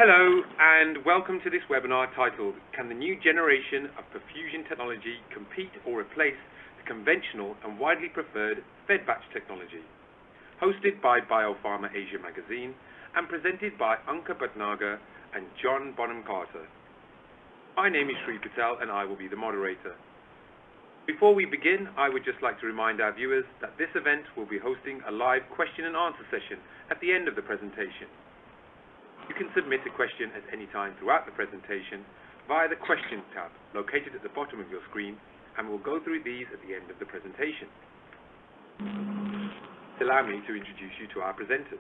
Hello and welcome to this webinar titled, Can the New Generation of Perfusion Technology Compete or Replace the Conventional and Widely Preferred Fed Batch Technology? Hosted by Biopharma Asia Magazine and presented by Ankur Bhatnagar and John Bonham Carter. My name is Sri Patel and I will be the moderator. Before we begin, I would just like to remind our viewers that this event will be hosting a live question and answer session at the end of the presentation. You can submit a question at any time throughout the presentation via the Questions tab located at the bottom of your screen, and we'll go through these at the end of the presentation. Allow me to introduce you to our presenters.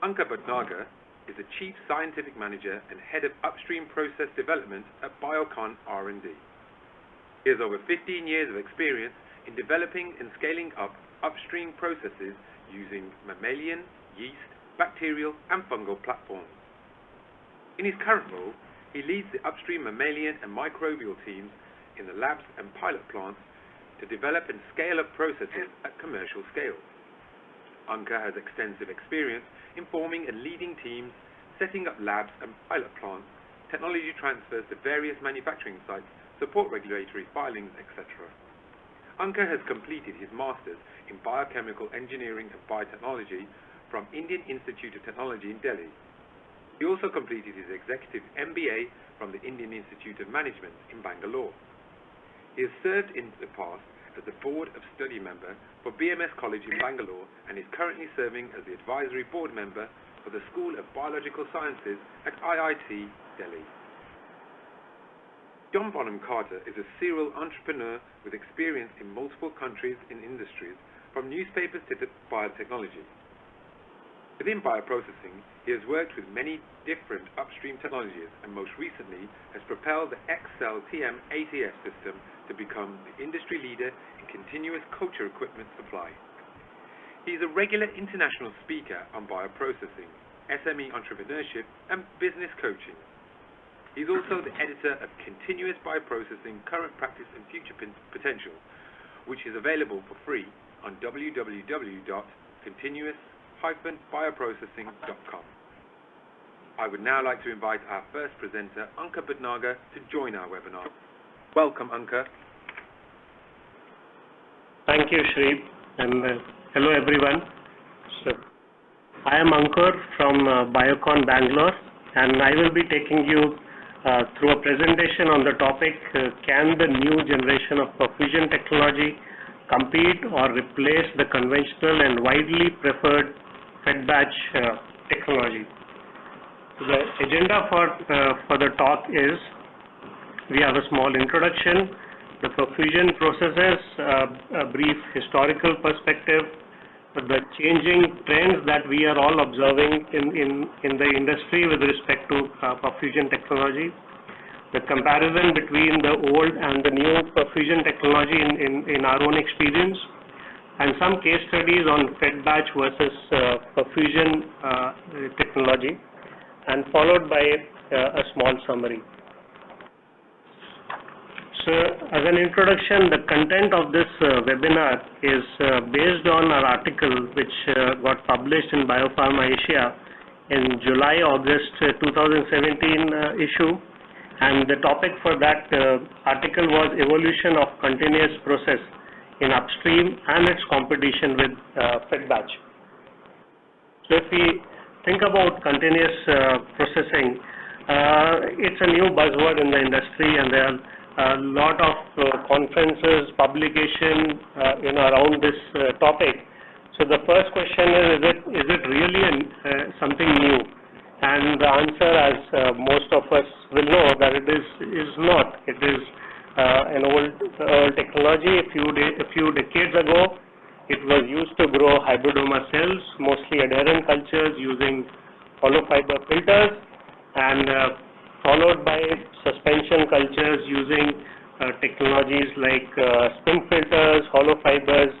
Ankur Bhatnagar is the Chief Scientific Manager and Head of Upstream Process Development at Biocon R&D. He has over 15 years of experience in developing and scaling up upstream processes using mammalian, yeast, bacterial and fungal platforms. In his current role, he leads the upstream mammalian and microbial teams in the labs and pilot plants to develop and scale up processes at commercial scale. Ankur has extensive experience in forming and leading teams, setting up labs and pilot plants, technology transfers to various manufacturing sites, support regulatory filings, etc. Ankur has completed his Masters in Biochemical Engineering and Biotechnology from Indian Institute of Technology in Delhi. He also completed his Executive MBA from the Indian Institute of Management in Bangalore. He has served in the past as the Board of Study member for BMS College in Bangalore and is currently serving as the Advisory Board member for the School of Biological Sciences at IIT Delhi. John Bonham Carter is a serial entrepreneur with experience in multiple countries and industries, from newspapers to biotechnology. Within bioprocessing, he has worked with many different upstream technologies and most recently has propelled the XCell TM ATF system to become the industry leader in continuous culture equipment supply. He is a regular international speaker on bioprocessing, SME entrepreneurship and business coaching. He is also the editor of Continuous Bioprocessing, Current Practice and Future Potential, which is available for free on www.continuous-bioprocessing.com. I would now like to invite our first presenter, Ankur Bhatnagar, to join our webinar. Welcome, Ankur. Thank you, Sri, and hello everyone. So, I am Ankur from Biocon Bangalore, and I will be taking you through a presentation on the topic, can the new generation of perfusion technology compete or replace the conventional and widely preferred fed batch technology. The agenda for the talk is, we have a small introduction, the perfusion processes, a brief historical perspective, the changing trends that we are all observing in the industry with respect to perfusion technology, the comparison between the old and the new perfusion technology in our own experience, and some case studies on fed batch versus perfusion technology, and followed by a small summary. So, as an introduction, the content of this webinar is based on an article which got published in Biopharma Asia in July-August 2017 issue, and the topic for that article was evolution of continuous process in upstream and its competition with fed batch. So if we think about continuous processing, it's a new buzzword in the industry, and there are a lot of conferences, publication around this topic. So the first question is it really something new? And the answer, as most of us will know, that it is not. It is an old technology. A few decades ago, it was used to grow hybridoma cells, mostly adherent cultures using hollow fiber filters, and followed by suspension cultures using technologies like spin filters, hollow fibers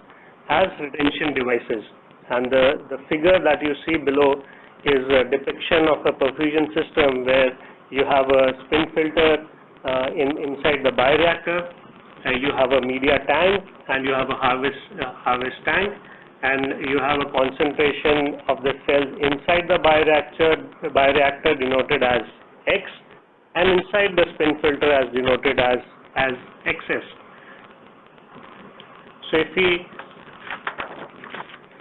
as retention devices. And the figure that you see below is a depiction of a perfusion system where you have a spin filter inside the bioreactor, you have a media tank, and you have a harvest tank, and you have a concentration of the cells inside the bioreactor denoted as X, and inside the spin filter as denoted as XS. So if we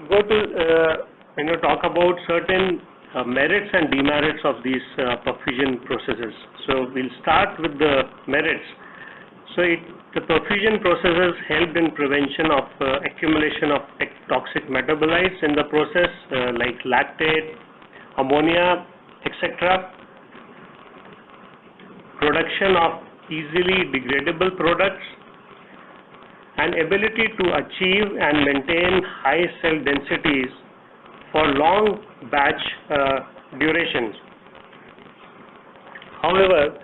go to talk about certain merits and demerits of these perfusion processes. So we'll start with the merits. So the perfusion processes helped in prevention of accumulation of toxic metabolites in the process like lactate, ammonia, etc. Production of easily degradable products, and ability to achieve and maintain high cell densities for long batch durations. However,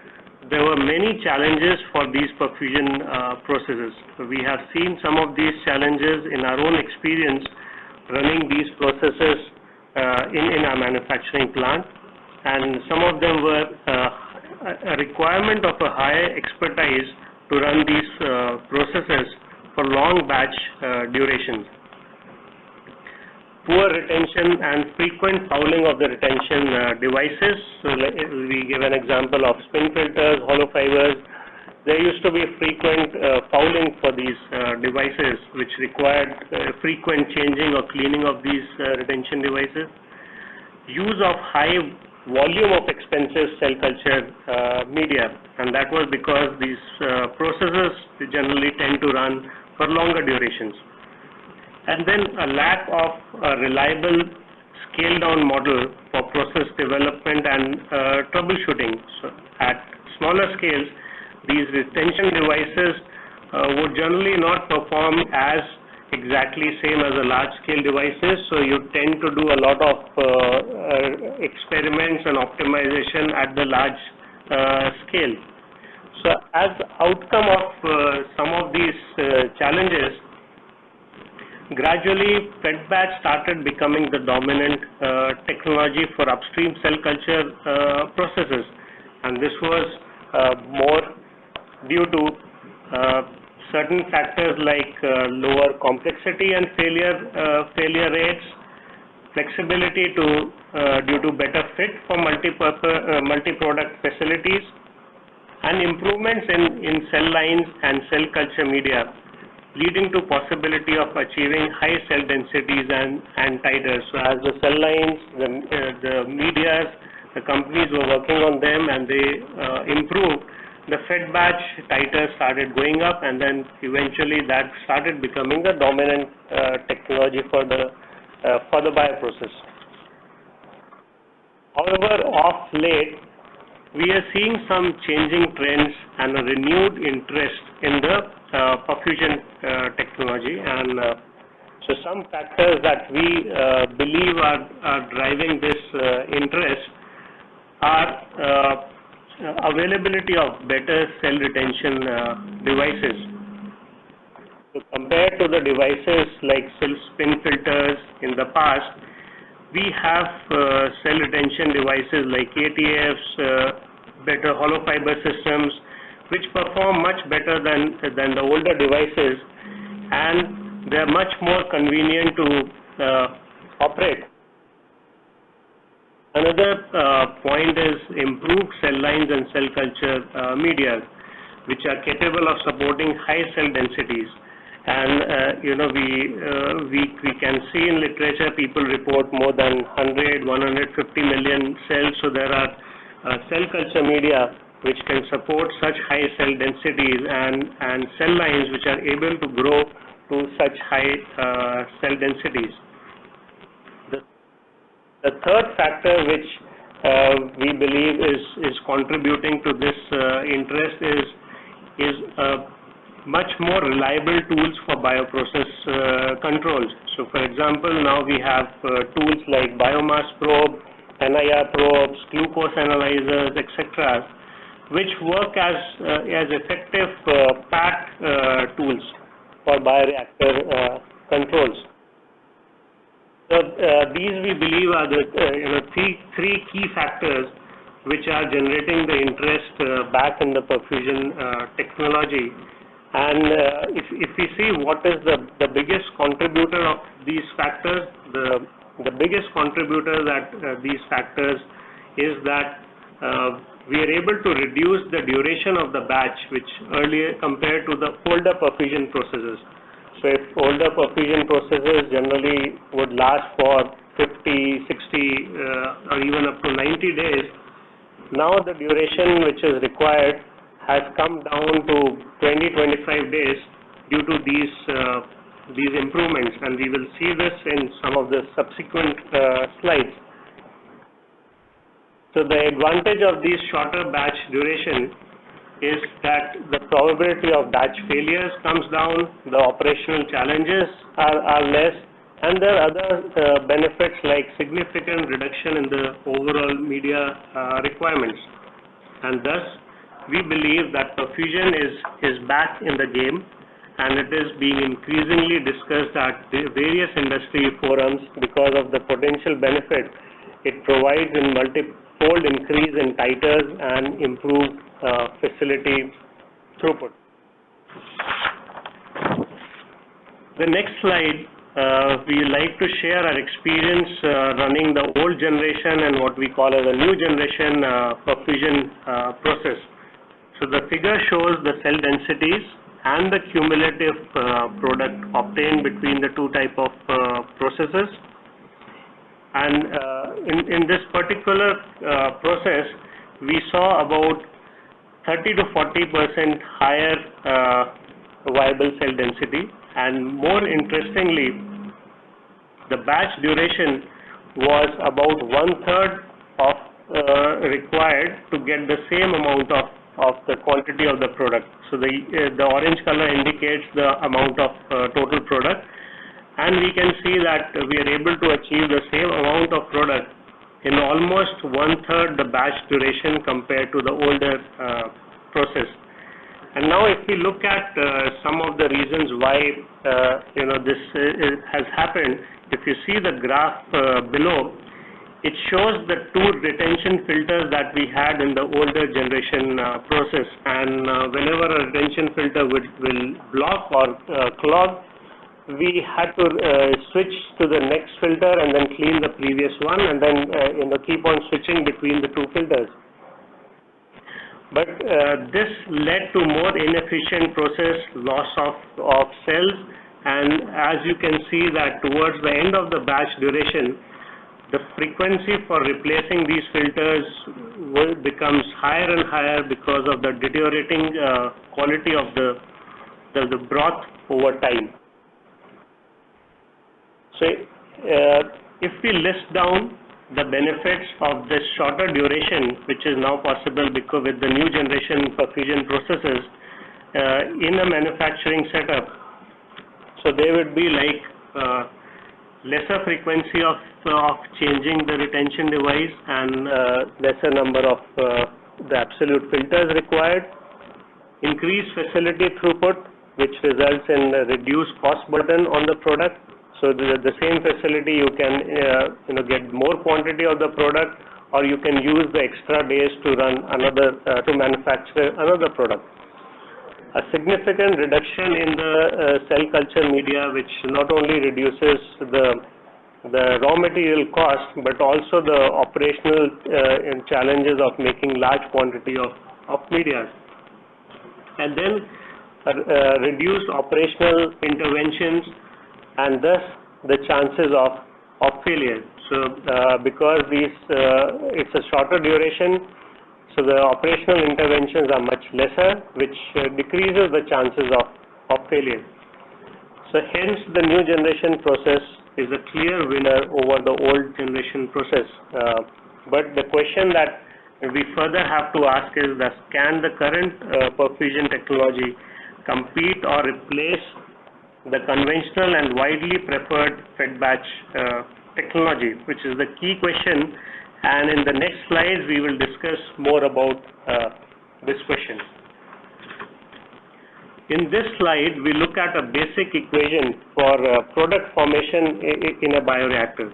there were many challenges for these perfusion processes. We have seen some of these challenges in our own experience running these processes in our manufacturing plant, and some of them were a requirement of a higher expertise to run these processes for long batch durations. Poor retention and frequent fouling of the retention devices. So we give an example of spin filters, hollow fibers. There used to be frequent fouling for these devices, which required frequent changing or cleaning of these retention devices. Use of high volume of expensive cell culture media, and that was because these processes generally tend to run for longer durations. And then a lack of a reliable scale-down model for process development and troubleshooting. So at smaller scales, these retention devices would generally not perform as exactly same as a large-scale devices, so you tend to do a lot of experiments and optimization at the large scale. So as outcome of some of these challenges, gradually fed batch started becoming the dominant technology for upstream cell culture processes, and this was more due to certain factors like lower complexity and failure rates, flexibility due to better fit for multi-product facilities, and improvements in cell lines and cell culture media, leading to possibility of achieving high cell densities and titers. So as the cell lines, the medias, the companies were working on them and they improved, the fed batch titers started going up, and then eventually that started becoming the dominant technology for the bioprocess. However, of late, we are seeing some changing trends and a renewed interest in the perfusion technology, and so some factors that we believe are driving this interest are availability of better cell retention devices. So compared to the devices like spin filters in the past, we have cell retention devices like ATFs, better hollow fiber systems, which perform much better than the older devices, and they are much more convenient to operate. Another point is improved cell lines and cell culture media, which are capable of supporting high cell densities. And we can see in literature people report more than 150 million cells. So there are cell culture media which can support such high cell densities and cell lines which are able to grow to such high cell densities. The third factor which we believe is contributing to this interest is much more reliable tools for bioprocess controls. So for example, now we have tools like biomass probe, NIR probes, glucose analyzers, etc., which work as effective PAT tools for bioreactor controls. So these we believe are the three key factors which are generating the interest back in the perfusion technology. And if we see what is the biggest contributor of these factors, the biggest contributor that these factors is that we are able to reduce the duration of the batch, which earlier compared to the older perfusion processes. So if older perfusion processes generally would last for 50, 60, or even up to 90 days, now the duration which is required has come down to 20-25 days due to these improvements, and we will see this in some of the subsequent slides. So the advantage of these shorter batch duration is that the probability of batch failures comes down, the operational challenges are less, and there are other benefits like significant reduction in the overall media requirements. And thus, we believe that perfusion is back in the game, and it is being increasingly discussed at various industry forums because of the potential benefit it provides in multi-fold increase in titers and improved facility throughput. The next slide, we like to share our experience running the old generation and what we call as a new generation perfusion process. So the figure shows the cell densities and the cumulative product obtained between the two type of processes. And in this particular process, we saw about 30 to 40% higher viable cell density, and more interestingly, the batch duration was about 1/3 of required to get the same amount of the quantity of the product. So the orange color indicates the amount of total product, and we can see that we are able to achieve the same amount of product in almost 1/3 the batch duration compared to the older process. And now if we look at some of the reasons why this has happened, if you see the graph below, it shows the two retention filters that we had in the older generation process, and whenever a retention filter will block or clog, we had to switch to the next filter and then clean the previous one, and then keep on switching between the two filters. But this led to more inefficient process, loss of cells, and as you can see that towards the end of the batch duration, the frequency for replacing these filters becomes higher and higher because of the deteriorating quality of the broth over time. So if we list down the benefits of this shorter duration, which is now possible because with the new generation perfusion processes in a manufacturing setup, so they would be like lesser frequency of changing the retention device and lesser number of the absolute filters required, increased facility throughput, which results in a reduced cost burden on the product. So the same facility you can get more quantity of the product, or you can use the extra days to run to manufacture another product. A significant reduction in the cell culture media, which not only reduces the raw material cost, but also the operational challenges of making large quantity of media. And then reduced operational interventions, and thus the chances of failure. So because it's a shorter duration, so the operational interventions are much lesser, which decreases the chances of failure. So hence the new generation process is a clear winner over the old generation process. But the question that we further have to ask is that can the current perfusion technology compete or replace the conventional and widely preferred fed batch technology, which is the key question, and in the next slides we will discuss more about this question. In this slide, we look at a basic equation for product formation in a bioreactor.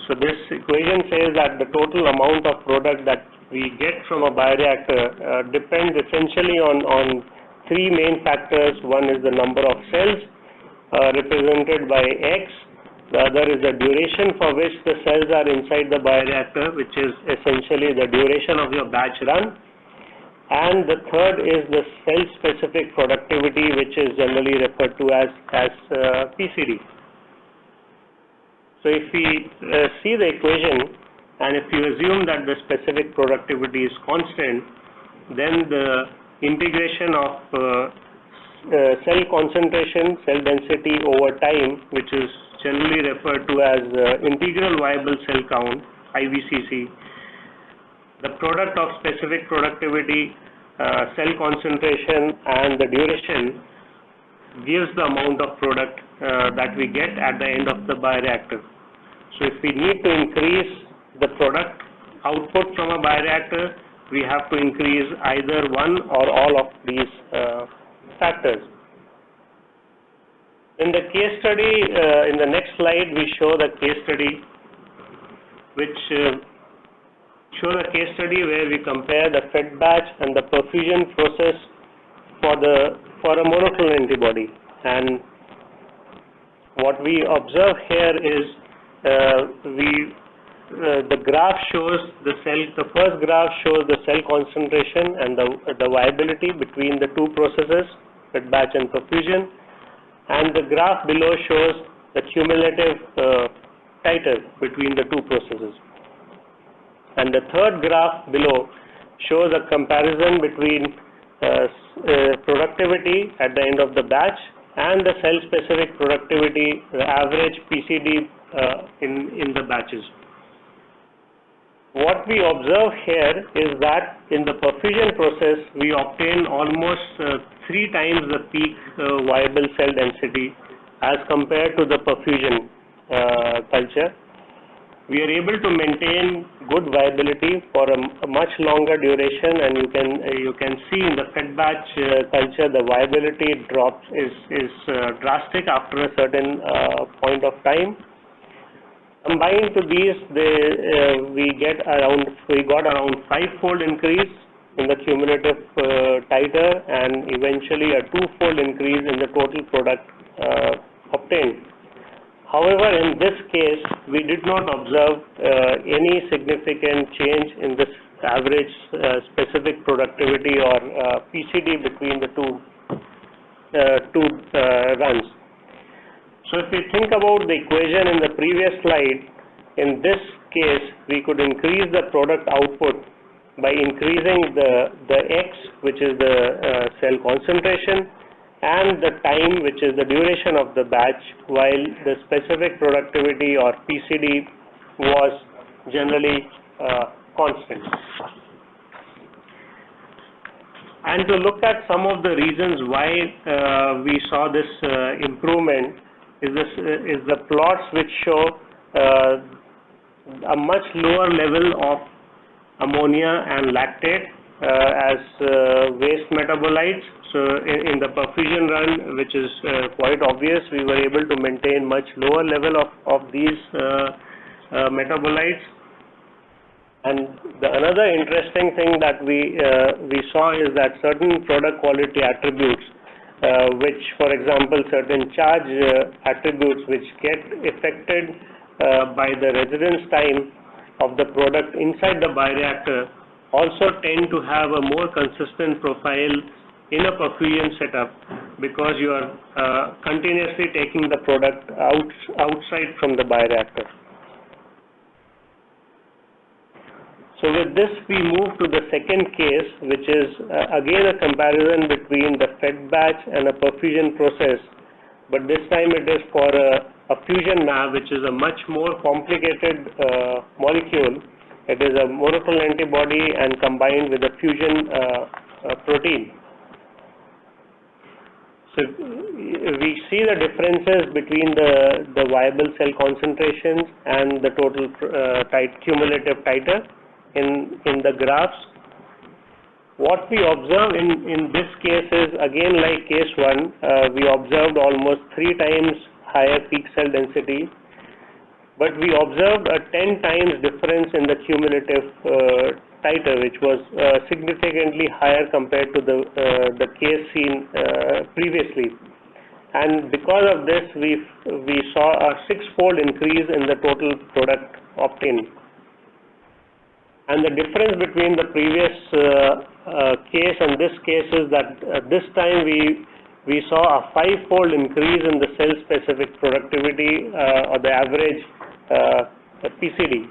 So this equation says that the total amount of product that we get from a bioreactor depends essentially on three main factors. One is the number of cells represented by X. The other is the duration for which the cells are inside the bioreactor, which is essentially the duration of your batch run. And the third is the cell-specific productivity, which is generally referred to as PCD. So if we see the equation, and if you assume that the specific productivity is constant, then the integration of cell concentration, cell density over time, which is generally referred to as integral viable cell count, IVCC, the product of specific productivity, cell concentration, and the duration gives the amount of product that we get at the end of the bioreactor. So if we need to increase the product output from a bioreactor, we have to increase either one or all of these factors. In the case study, in the next slide, we show the case study, where we compare the fed batch and the perfusion process for a monoclonal antibody. And what we observe here is the graph shows the first graph shows the cell concentration and the viability between the two processes, fed batch and perfusion, and the graph below shows the cumulative titer between the two processes. And the third graph below shows a comparison between productivity at the end of the batch and the cell-specific productivity, the average PCD in the batches. What we observe here is that in the perfusion process, we obtain almost 3 times the peak viable cell density as compared to the perfusion culture. We are able to maintain good viability for a much longer duration, and you can see in the fed batch culture the viability drops is drastic after a certain point of time. Combined to these, we got around 5-fold increase in the cumulative titer and eventually a 2-fold increase in the total product obtained. However, in this case, we did not observe any significant change in this average specific productivity or PCD between the two runs. So if we think about the equation in the previous slide, in this case, we could increase the product output by increasing the X, which is the cell concentration, and the time, which is the duration of the batch, while the specific productivity or PCD was generally constant. And to look at some of the reasons why we saw this improvement is the plots which show a much lower level of ammonia and lactate as waste metabolites. So in the perfusion run, which is quite obvious, we were able to maintain much lower level of these metabolites. And another interesting thing that we saw is that certain product quality attributes, which, for example, certain charge attributes which get affected by the residence time of the product inside the bioreactor, also tend to have a more consistent profile in a perfusion setup, because you are continuously taking the product outside from the bioreactor. So with this, we move to the second case, which is again a comparison between the fed batch and a perfusion process, but this time it is for a fusion NAV, which is a much more complicated molecule. It is a monoclonal antibody and combined with a fusion protein. So we see the differences between the viable cell concentrations and the total cumulative titer in the graphs. What we observe in this case is, again like case 1, we observed almost 3 times higher peak cell density, but we observed a 10 times difference in the cumulative titer, which was significantly higher compared to the case seen previously. And because of this, we saw a 6-fold increase in the total product obtained. And the difference between the previous case and this case is that this time we saw a 5-fold increase in the cell-specific productivity or the average PCD.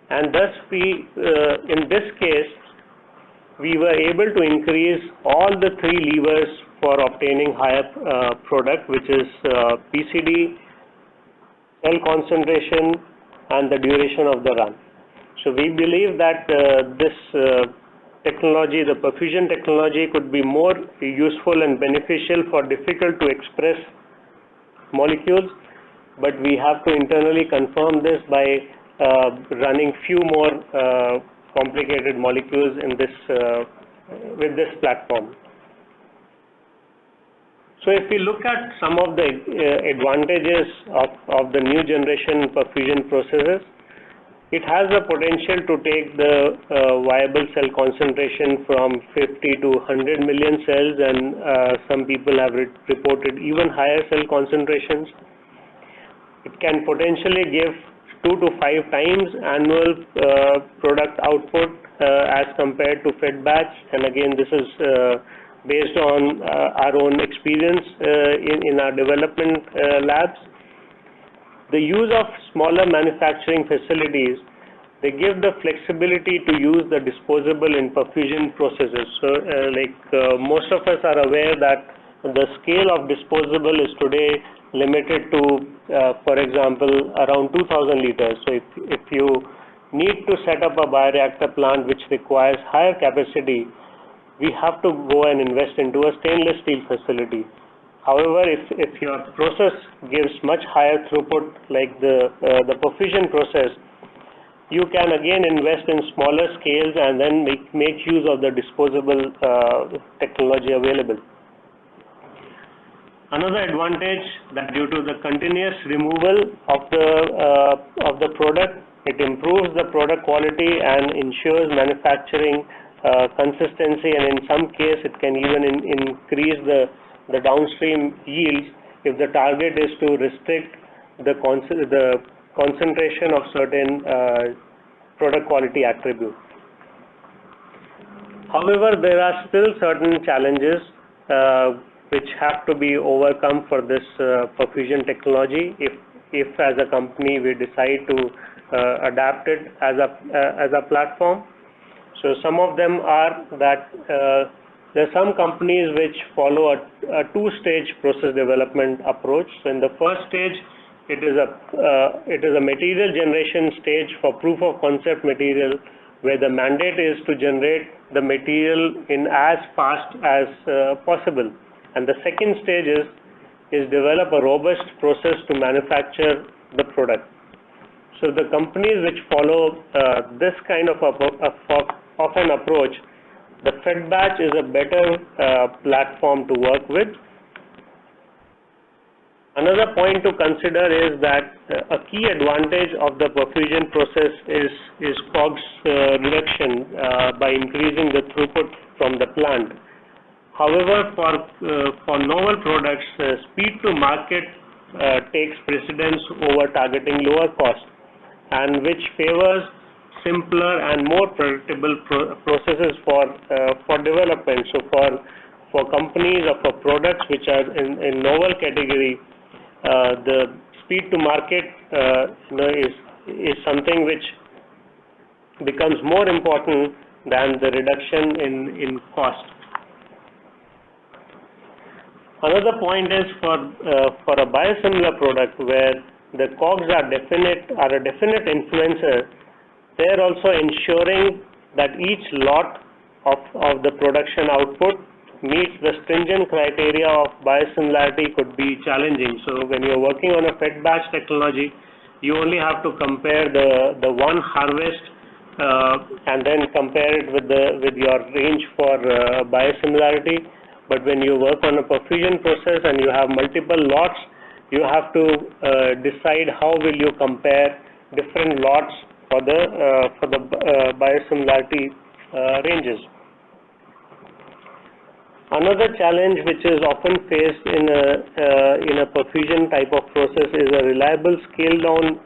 And thus, in this case, we were able to increase all the 3 levers for obtaining higher product, which is PCD, cell concentration, and the duration of the run. So we believe that this technology, the perfusion technology, could be more useful and beneficial for difficult to express molecules, but we have to internally confirm this by running few more complicated molecules in this with this platform. So if we look at some of the advantages of the new generation perfusion processes, it has the potential to take the viable cell concentration from 50 to 100 million cells, and some people have reported even higher cell concentrations. It can potentially give 2 to 5 times annual product output as compared to fed batch, and again this is based on our own experience in our development labs. The use of smaller manufacturing facilities, they give the flexibility to use the disposable in perfusion processes. So most of us are aware that the scale of disposable is today limited to, for example, around 2,000 liters. So if you need to set up a bioreactor plant which requires higher capacity, we have to go and invest into a stainless steel facility. However, if your process gives much higher throughput, like the perfusion process, you can again invest in smaller scales and then make use of the disposable technology available. Another advantage that due to the continuous removal of the product, it improves the product quality and ensures manufacturing consistency, and in some case it can even increase the downstream yields if the target is to restrict the concentration of certain product quality attributes. However, there are still certain challenges which have to be overcome for this perfusion technology if as a company we decide to adapt it as a platform. So some of them are that there are some companies which follow a 2-stage process development approach. So in the first stage, it is a material generation stage for proof of concept material, where the mandate is to generate the material in as fast as possible. And the second stage is develop a robust process to manufacture the product. So the companies which follow this kind of an approach, the fed batch is a better platform to work with. Another point to consider is that a key advantage of the perfusion process is COGS reduction by increasing the throughput from the plant. However, for novel products, speed to market takes precedence over targeting lower cost, and which favors simpler and more predictable processes for development. So for companies or for products which are in novel category, the speed to market is something which becomes more important than the reduction in cost. Another point is for a biosimilar product where the COGS are a definite influencer. They are also ensuring that each lot of the production output meets the stringent criteria of biosimilarity could be challenging. So when you're working on a fed batch technology, you only have to compare the one harvest and then compare it with your range for biosimilarity. But when you work on a perfusion process and you have multiple lots, you have to decide how will you compare different lots for the biosimilarity ranges. Another challenge which is often faced in a perfusion type of process is a reliable scale-down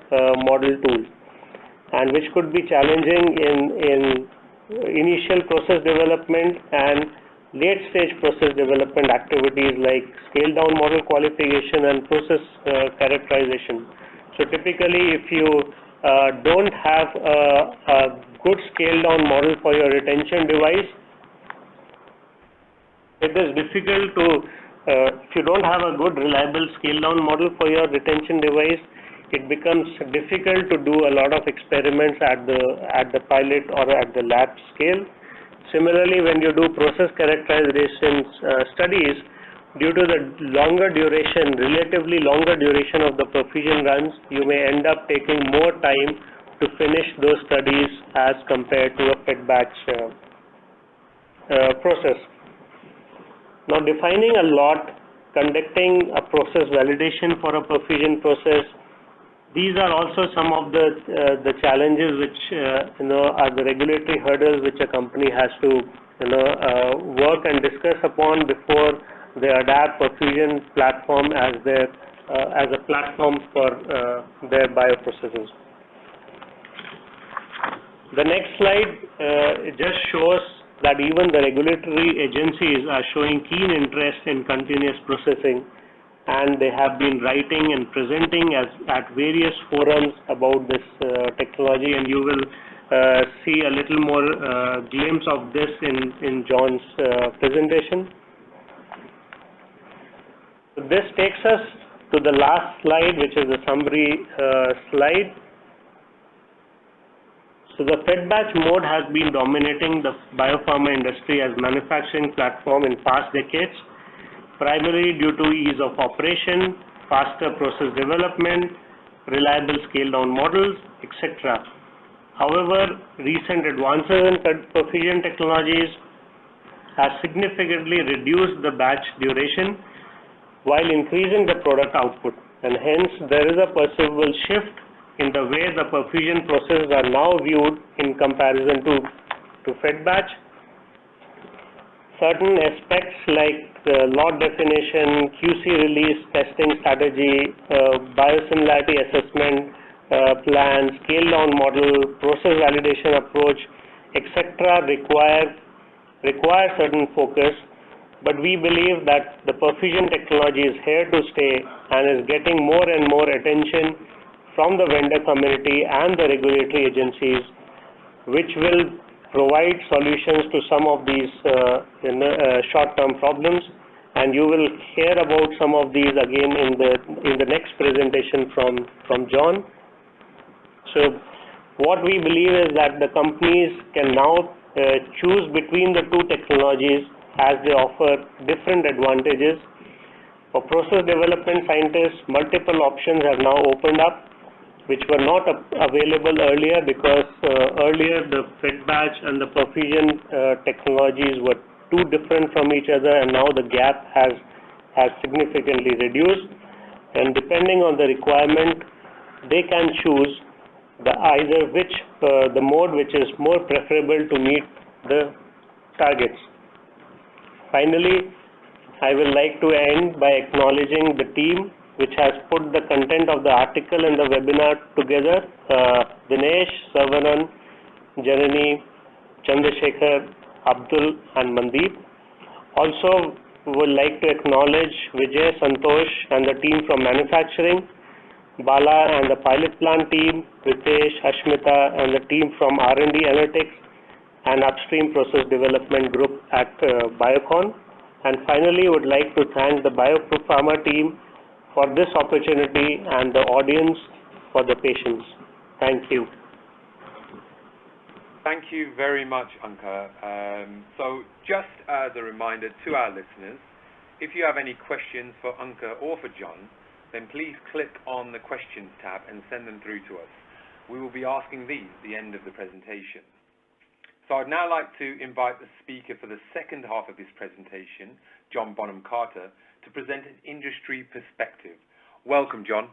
model tool, and which could be challenging in initial process development and late-stage process development activities like scale-down model qualification and process characterization. So typically, if you don't have a good scale-down model for your retention device, it is difficult to, if you don't have a good reliable scale-down model for your retention device, it becomes difficult to do a lot of experiments at the pilot or at the lab scale. Similarly, when you do process characterization studies, due to the longer duration, relatively longer duration of the perfusion runs, you may end up taking more time to finish those studies as compared to a fed batch process. Now, defining a lot, conducting a process validation for a perfusion process, these are also some of the challenges which are the regulatory hurdles which a company has to work and discuss upon before they adapt perfusion platform as a platform for their bioprocesses. The next slide it just shows that even the regulatory agencies are showing keen interest in continuous processing, and they have been writing and presenting at various forums about this technology, and you will see a little more glimpse of this in John's presentation. So this takes us to the last slide, which is the summary slide. So the fed batch mode has been dominating the biopharma industry as manufacturing platform in past decades, primarily due to ease of operation, faster process development, reliable scale-down models, etc. However, recent advances in perfusion technologies have significantly reduced the batch duration while increasing the product output, and hence there is a perceivable shift in the way the perfusion processes are now viewed in comparison to fed batch. Certain aspects like lot definition, QC release testing strategy, biosimilarity assessment plan, scale down model, process validation approach, etc. require certain focus, but we believe that the perfusion technology is here to stay and is getting more and more attention from the vendor community and the regulatory agencies, which will provide solutions to some of these short-term problems, and you will hear about some of these again in the next presentation from John. So what we believe is that the companies can now choose between the two technologies as they offer different advantages. For process development scientists, multiple options have now opened up, which were not available earlier, because earlier the fed batch and the perfusion technologies were too different from each other, and now the gap has significantly reduced, and depending on the requirement, they can choose the mode which is more preferable to meet the targets. Finally, I will like to end by acknowledging the team which has put the content of the article and the webinar together, Dinesh, Saravanan, Janani, Chandrasekhar, Abdul and Mandeep. Also would like to acknowledge Vijay, Santosh and the team from manufacturing, Bala and the pilot plant team, Ritesh, Ashmita and the team from R&D Analytics and upstream process development group at Biocon. And finally, would like to thank the Biopharma team for this opportunity and the audience for the patience. Thank you. Thank you very much, Ankur. So just as a reminder to our listeners, if you have any questions for Ankur or for John, then please click on the questions tab and send them through to us. We will be asking these at the end of the presentation. So I'd now like to invite the speaker for the second half of this presentation, John Bonham-Carter, to present an industry perspective. Welcome, John.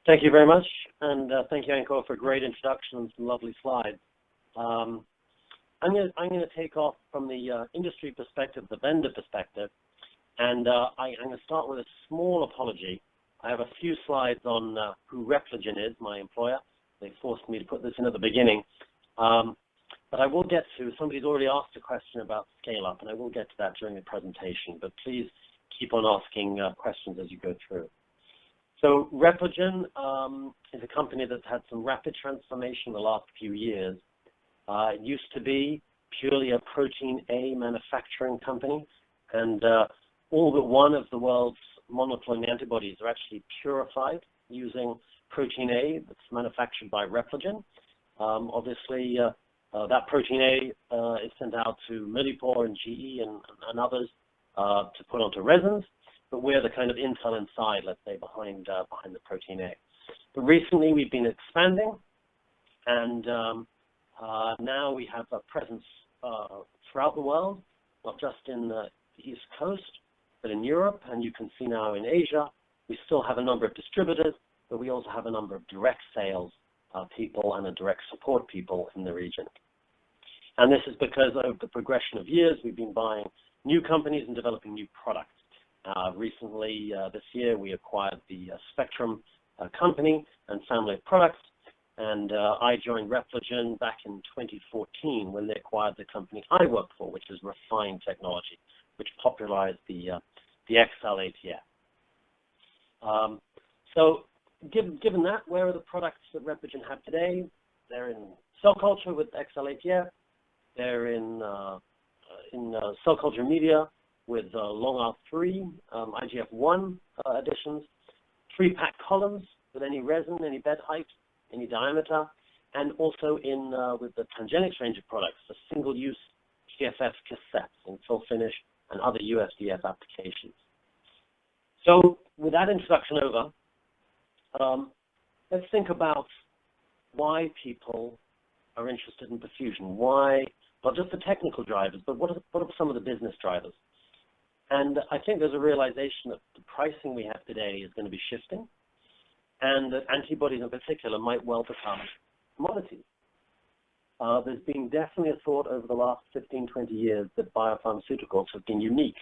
Thank you very much, and thank you, Ankur, for a great introduction and some lovely slides. I'm going to take off from the industry perspective, the vendor perspective, and I'm going to start with a small apology. I have a few slides on who Repligen is, my employer. They forced me to put this in at the beginning. But I will get to, somebody's already asked a question about scale-up, and I will get to that during the presentation, but please keep on asking questions as you go through. So Repligen is a company that's had some rapid transformation in the last few years. It used to be purely a protein A manufacturing company, and all but one of the world's monoclonal antibodies are actually purified using protein A that's manufactured by Repligen. Obviously, that protein A is sent out to Millipore and GE and others to put onto resins, but we're the kind of intel inside, let's say, behind the protein A. But recently we've been expanding, and now we have a presence throughout the world, not just in the East Coast, but in Europe, and you can see now in Asia. We still have a number of distributors, but we also have a number of direct sales people and a direct support people in the region. And this is because over the progression of years, we've been buying new companies and developing new products. Recently, this year, we acquired the Spectrum company and family of products, and I joined Repligen back in 2014 when they acquired the company I worked for, which is Refine Technology, which popularized the XL ATF. So given that, where are the products that Repligen have today? They're in cell culture with XL ATF. They're in cell culture media with long R3, IGF-1 additions, 3-pack columns with any resin, any bed height, any diameter, and also in with the Tangenics range of products, the single-use TFF cassettes in fill finish and other USDF applications. So with that introduction over, let's think about why people are interested in perfusion. Why, not just the technical drivers, but what are some of the business drivers? And I think there's a realization that the pricing we have today is going to be shifting, and that antibodies in particular might well become commodities. There's been definitely a thought over the last 15, 20 years that biopharmaceuticals have been unique,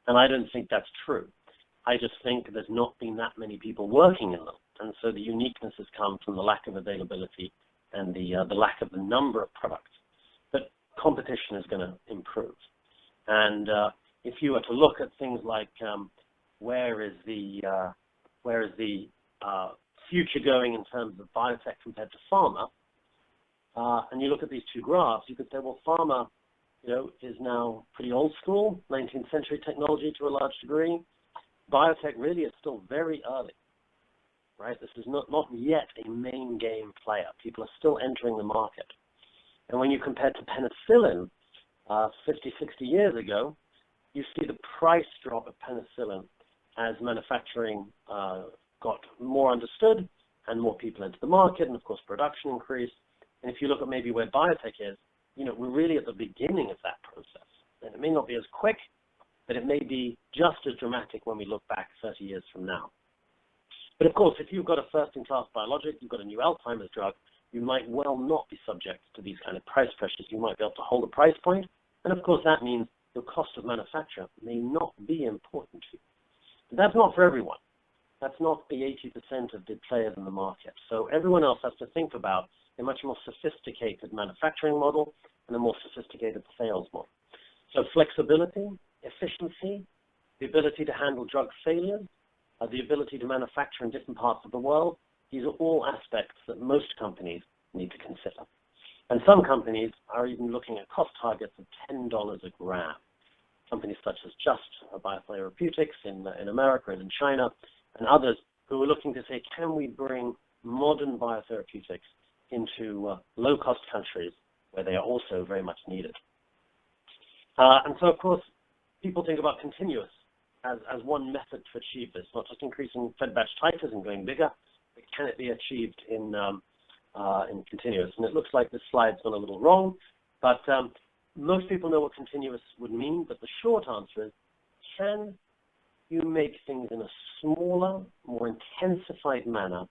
and I don't think that's true. I just think there's not been that many people working in them, and so the uniqueness has come from the lack of availability and the lack of the number of products. But competition is going to improve. And if you were to look at things like where is the future going in terms of biotech compared to pharma, and you look at these two graphs, you could say, well, pharma, is now pretty old school, 19th century technology to a large degree. Biotech really is still very early, right? This is not yet a main game player. People are still entering the market. And when you compare to penicillin 50, 60 years ago, you see the price drop of penicillin as manufacturing got more understood and more people into the market, and of course production increased. And if you look at maybe where biotech is, we're really at the beginning of that process. And it may not be as quick, but it may be just as dramatic when we look back 30 years from now. But of course, if you've got a first-in-class biologic, you've got a new Alzheimer's drug, you might well not be subject to these kind of price pressures. You might be able to hold a price point, and of course that means the cost of manufacture may not be important to you. But that's not for everyone. That's not the 80% of the players in the market. So everyone else has to think about a much more sophisticated manufacturing model and a more sophisticated sales model. So flexibility, efficiency, the ability to handle drug failures, the ability to manufacture in different parts of the world, these are all aspects that most companies need to consider. And some companies are even looking at cost targets of $10 a gram. Companies such as Just Biotherapeutics in America and in China, and others who are looking to say, can we bring modern biotherapeutics into low-cost countries where they are also very much needed? And so, of course, people think about continuous as one method to achieve this, not just increasing fed batch titers and going bigger, but can it be achieved in continuous? And it looks like this slide's gone a little wrong, but most people know what continuous would mean, but the short answer is, can you make things in a smaller, more intensified manner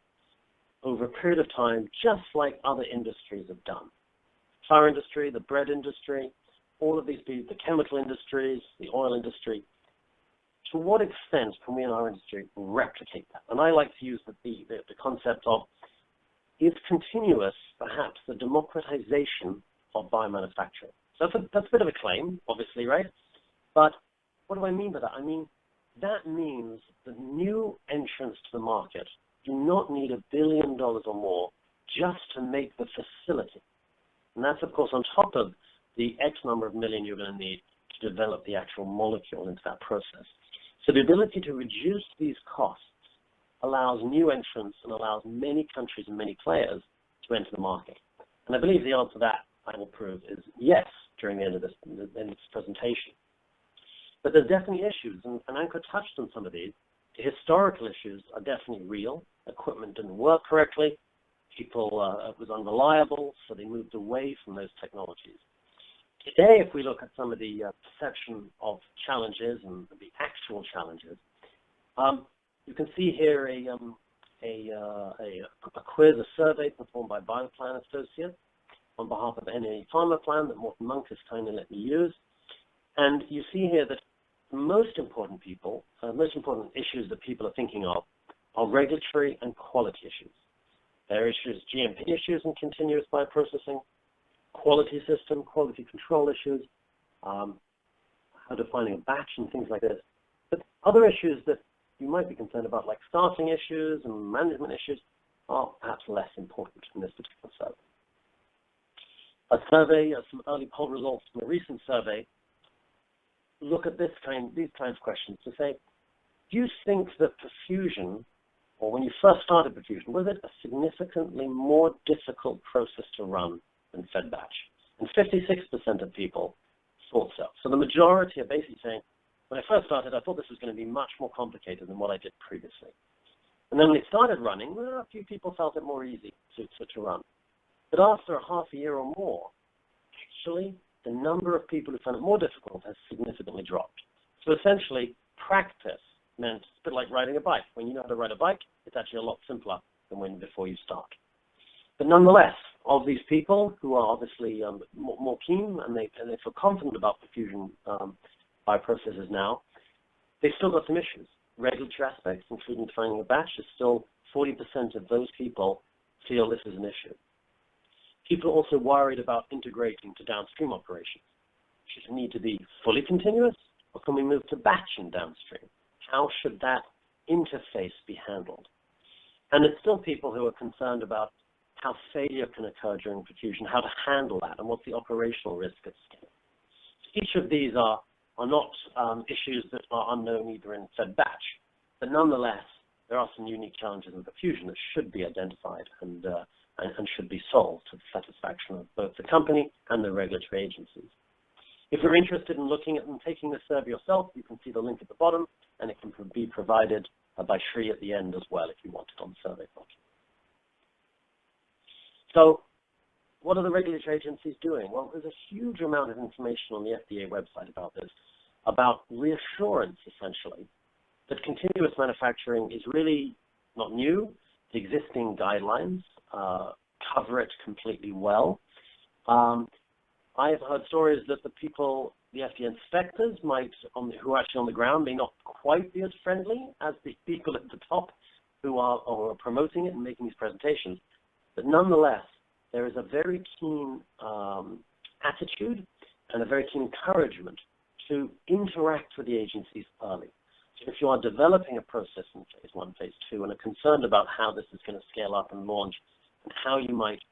over a period of time, just like other industries have done? flour industry, the bread industry, all of these, the chemical industries, the oil industry. To what extent can we in our industry replicate that? And I like to use the concept of, is continuous perhaps the democratization of biomanufacturing? So that's a bit of a claim, obviously, right? But what do I mean by that? I mean, that means that new entrants to the market do not need $1 billion or more just to make the facility. And that's, of course, on top of the X number of million you're going to need to develop the actual molecule into that process. So the ability to reduce these costs allows new entrants and allows many countries and many players to enter the market. And I believe the answer to that, I will prove, is yes during the end of this presentation. But there's definitely issues, and Ankur touched on some of these. The historical issues are definitely real. Equipment didn't work correctly. People, it was unreliable, so they moved away from those technologies. Today, if we look at some of the perception of challenges and the actual challenges, you can see here a quiz, a survey performed by Bioplan Associates on behalf of NA Pharma Plan that Morten Monk has kindly let me use. And you see here that the most important issues that people are thinking of are regulatory and quality issues. There are issues, GMP issues in continuous bioprocessing, quality system, quality control issues, how defining a batch and things like this. But other issues that you might be concerned about, like staffing issues and management issues, are perhaps less important in this particular survey. Some early poll results from a recent survey look at these kinds of questions to say, do you think that perfusion, or when you first started perfusion, was it a significantly more difficult process to run than fed batch? And 56% of people thought so. So the majority are basically saying, when I first started, I thought this was going to be much more complicated than what I did previously. And then when it started running, well, a few people felt it more easy to run. But after a half a year or more, actually, the number of people who found it more difficult has significantly dropped. So essentially, practice meant it's a bit like riding a bike. When you know how to ride a bike, it's actually a lot simpler than before you start. But nonetheless, of these people who are obviously more keen and they feel confident about perfusion bioprocesses now, they've still got some issues. Regulatory aspects, including defining a batch, is still 40% of those people feel this is an issue. People are also worried about integrating to downstream operations. Should it need to be fully continuous, or can we move to batch and downstream? How should that interface be handled? And there's still people who are concerned about how failure can occur during perfusion, how to handle that, and what's the operational risk at scale. Each of these are not issues that are unknown either in fed batch, but nonetheless, there are some unique challenges in perfusion that should be identified and should be solved to the satisfaction of both the company and the regulatory agencies. If you're interested in looking at and taking the survey yourself, you can see the link at the bottom, and it can be provided by Shri at the end as well if you want it on the survey document. So what are the regulatory agencies doing? Well, there's a huge amount of information on the FDA website about this, about reassurance, essentially, that continuous manufacturing is really not new. The existing guidelines cover it completely well. I've heard stories that the FDA inspectors who are actually on the ground may not quite be as friendly as the people at the top who are promoting it and making these presentations. But nonetheless, there is a very keen attitude and a very keen encouragement to interact with the agencies early. So if you are developing a process in phase 1, phase 2, and are concerned about how this is going to scale up and launch and how you might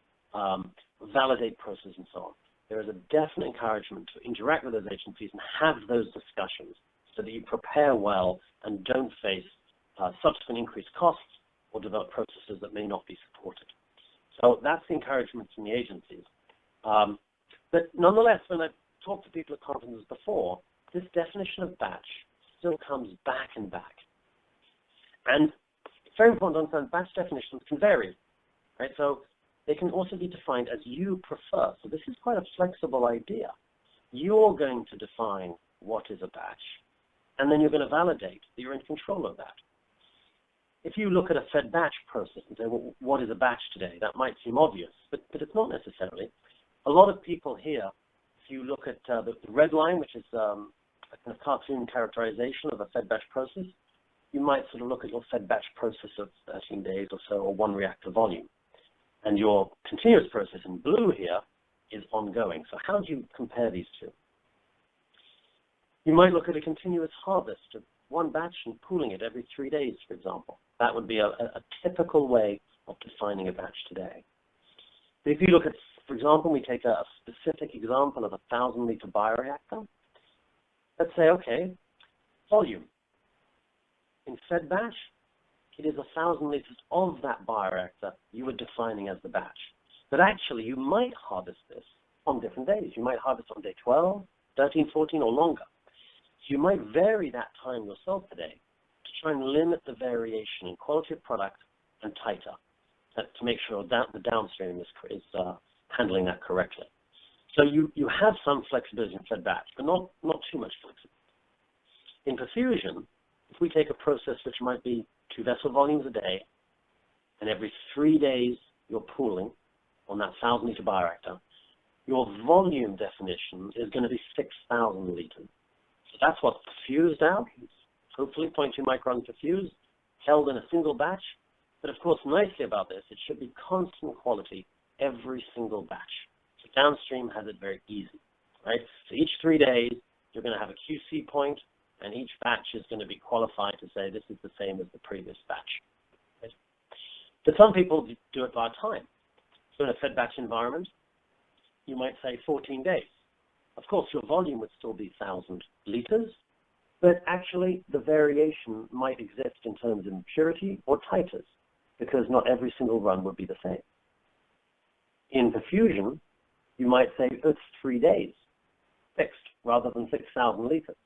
validate process and so on, there is a definite encouragement to interact with those agencies and have those discussions so that you prepare well and don't face subsequent increased costs or develop processes that may not be supported. So that's the encouragement from the agencies. But nonetheless, when I've talked to people at conferences before, this definition of batch still comes back and back. And it's very important to understand batch definitions can vary, right? So they can also be defined as you prefer. So this is quite a flexible idea. You're going to define what is a batch, and then you're going to validate that you're in control of that. If you look at a fed batch process and say, well, what is a batch today? That might seem obvious, but it's not necessarily. a lot of people here, if you look at the red line, which is a kind of cartoon characterization of a fed batch process, you might sort of look at your fed batch process of 13 days or so, or one reactor volume. And your continuous process in blue here is ongoing. So how do you compare these two? You might look at a continuous harvest of one batch and pooling it every 3 days, for example. That would be a typical way of defining a batch today. But if you look at, for example, we take a specific example of a 1,000-liter bioreactor. Let's say, okay, volume. In fed batch, it is 1,000 liters of that bioreactor you are defining as the batch. But actually, you might harvest this on different days. You might harvest on day 12, 13, 14, or longer. So you might vary that time yourself today to try and limit the variation in quality of product and titer to make sure that the downstream is handling that correctly. So you have some flexibility in fed batch, but not too much flexibility. In perfusion, if we take a process which might be 2 vessel volumes a day, and every 3 days you're pooling on that 1,000-liter bioreactor, your volume definition is going to be 6,000 liters. So that's what's perfused out, hopefully 0.2 micron perfused, held in a single batch. But of course, nicely about this, it should be constant quality every single batch. So downstream has it very easy, right? So each 3 days, you're going to have a QC point, and each batch is going to be qualified to say this is the same as the previous batch. Right? But some people do it by time. So in a fed batch environment, you might say 14 days. Of course, your volume would still be 1,000 liters, but actually the variation might exist in terms of impurity or titers, because not every single run would be the same. In perfusion, you might say it's 3 days, fixed, rather than 6,000 liters.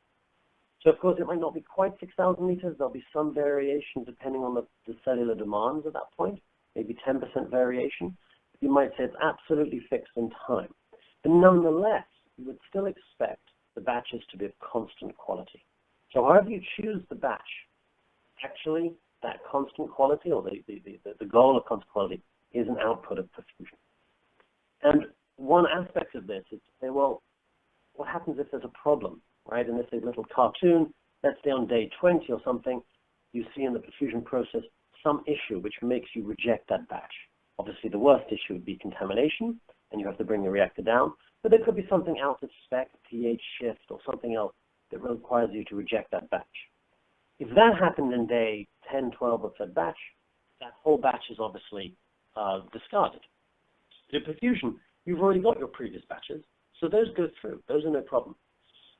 So of course, it might not be quite 6,000 liters. There'll be some variation depending on the cellular demands at that point, maybe 10% variation. You might say it's absolutely fixed in time. But nonetheless, you would still expect the batches to be of constant quality. So however you choose the batch, actually that constant quality, or the goal of constant quality, is an output of perfusion. And one aspect of this is to say, well, what happens if there's a problem, right? In this little cartoon, let's say on day 20 or something, you see in the perfusion process some issue which makes you reject that batch. Obviously, the worst issue would be contamination, and you have to bring the reactor down. But there could be something out of spec, pH shift, or something else that requires you to reject that batch. If that happened in day 10, 12 of that batch, that whole batch is obviously discarded. In perfusion, you've already got your previous batches, so those go through. Those are no problem.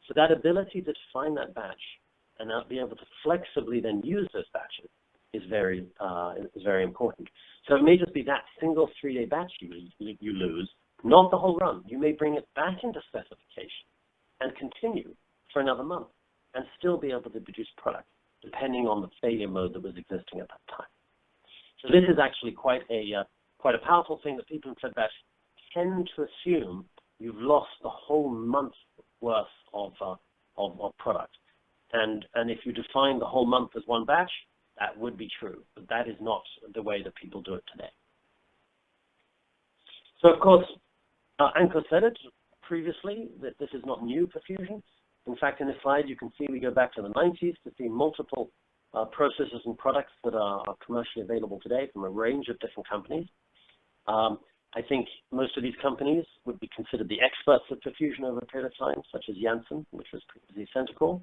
So that ability to define that batch and be able to flexibly then use those batches is very important. So it may just be that single 3-day batch you lose, not the whole run. You may bring it back into specification and continue for another month and still be able to produce product depending on the failure mode that was existing at that time. So this is actually quite a powerful thing that people in fed batch tend to assume you've lost the whole month's worth of product. And if you define the whole month as one batch, that would be true, but that is not the way that people do it today. So of course, Ankur said it previously that this is not new perfusion. In fact, in this slide, you can see we go back to the 90s to see multiple processes and products that are commercially available today from a range of different companies. I think most of these companies would be considered the experts at perfusion over a period of time, such as Janssen, which was previously Centocor,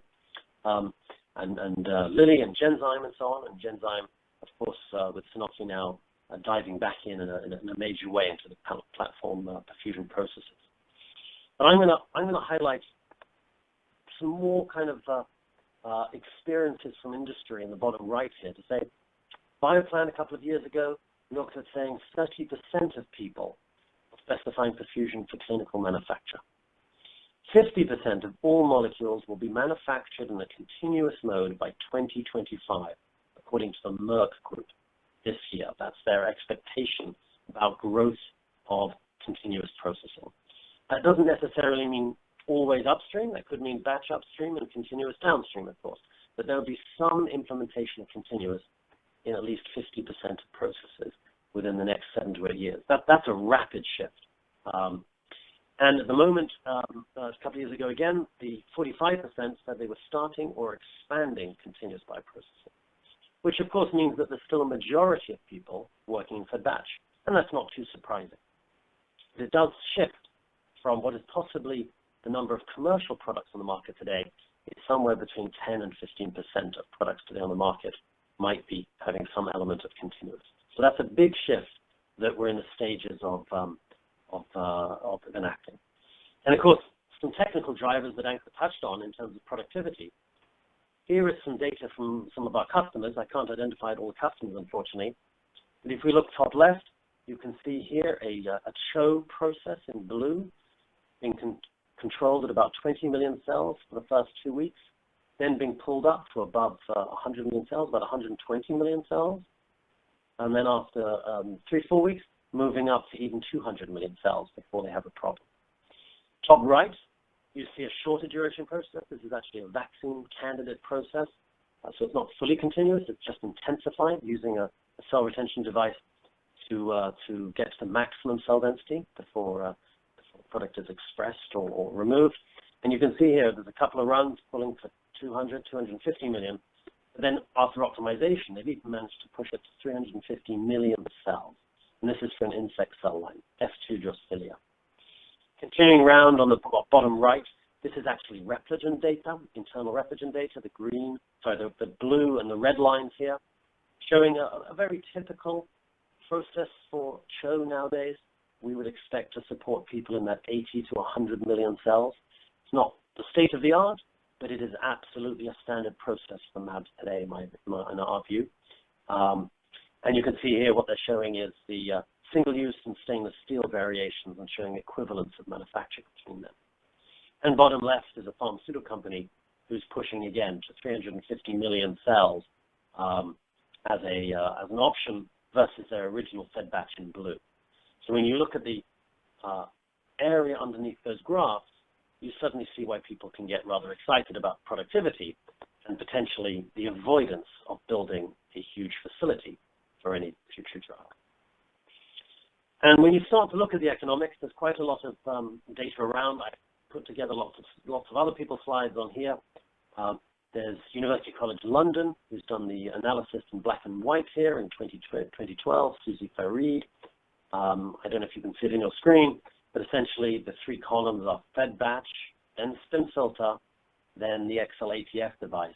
and Lilly and Genzyme and so on. And Genzyme, of course, with Sanofi now diving back in a major way into the platform perfusion processes. But I'm gonna highlight some more kind of experiences from industry in the bottom right here to say, Biocon a couple of years ago looked at saying 30% of people are specifying perfusion for clinical manufacture. 50% of all molecules will be manufactured in a continuous mode by 2025, according to the Merck Group this year. That's their expectation about growth of continuous processing. That doesn't necessarily mean always upstream. That could mean batch upstream and continuous downstream, of course. But there will be some implementation of continuous in at least 50% of processes within the next 7 to 8 years. That's a rapid shift. And at the moment, a couple of years ago again, the 45% said they were starting or expanding continuous bioprocessing, which of course means that there's still a majority of people working in fed batch, and that's not too surprising. But it does shift from what is possibly the number of commercial products on the market today. It's somewhere between 10 and 15% of products today on the market might be having some element of continuous. So that's a big shift that we're in the stages of enacting. And of course, some technical drivers that Ankur touched on in terms of productivity. Here is some data from some of our customers. I can't identify all the customers, unfortunately. But if we look top left, you can see here a CHO process in blue being controlled at about 20 million cells for the first 2 weeks, then being pulled up to above 100 million cells, about 120 million cells. And then after 3-4 weeks, moving up to even 200 million cells before they have a problem. Top right, you see a shorter duration process. This is actually a vaccine candidate process. So it's not fully continuous, it's just intensified using a cell retention device to get to the maximum cell density before the product is expressed or removed. And you can see here there's a couple of runs pulling for 200, 250 million. But then after optimization, they've even managed to push it to 350 million cells. And this is for an insect cell line, F2 Drosophilia. Continuing round on the bottom right, this is actually Repligen data, internal Repligen data, the blue and the red lines here, showing a very typical process for CHO nowadays. We would expect to support people in that 80 to 100 million cells. It's not the state of the art, but it is absolutely a standard process for MABs today, in our view. And you can see here what they're showing is the single-use and stainless steel variations and showing equivalence of manufacture between them. And bottom left is a pharmaceutical company who's pushing again to 350 million cells as an option versus their original fed batch in blue. So when you look at the area underneath those graphs, you suddenly see why people can get rather excited about productivity and potentially the avoidance of building a huge facility for any future trial. And when you start to look at the economics, there's quite a lot of data around. I put together lots of other people's slides on here. There's University College London, who's done the analysis in black and white here in 2012, Susie Farid. I don't know if you can see it in your screen, but essentially the 3 columns are fed batch, then spin filter, then the XL ATF device.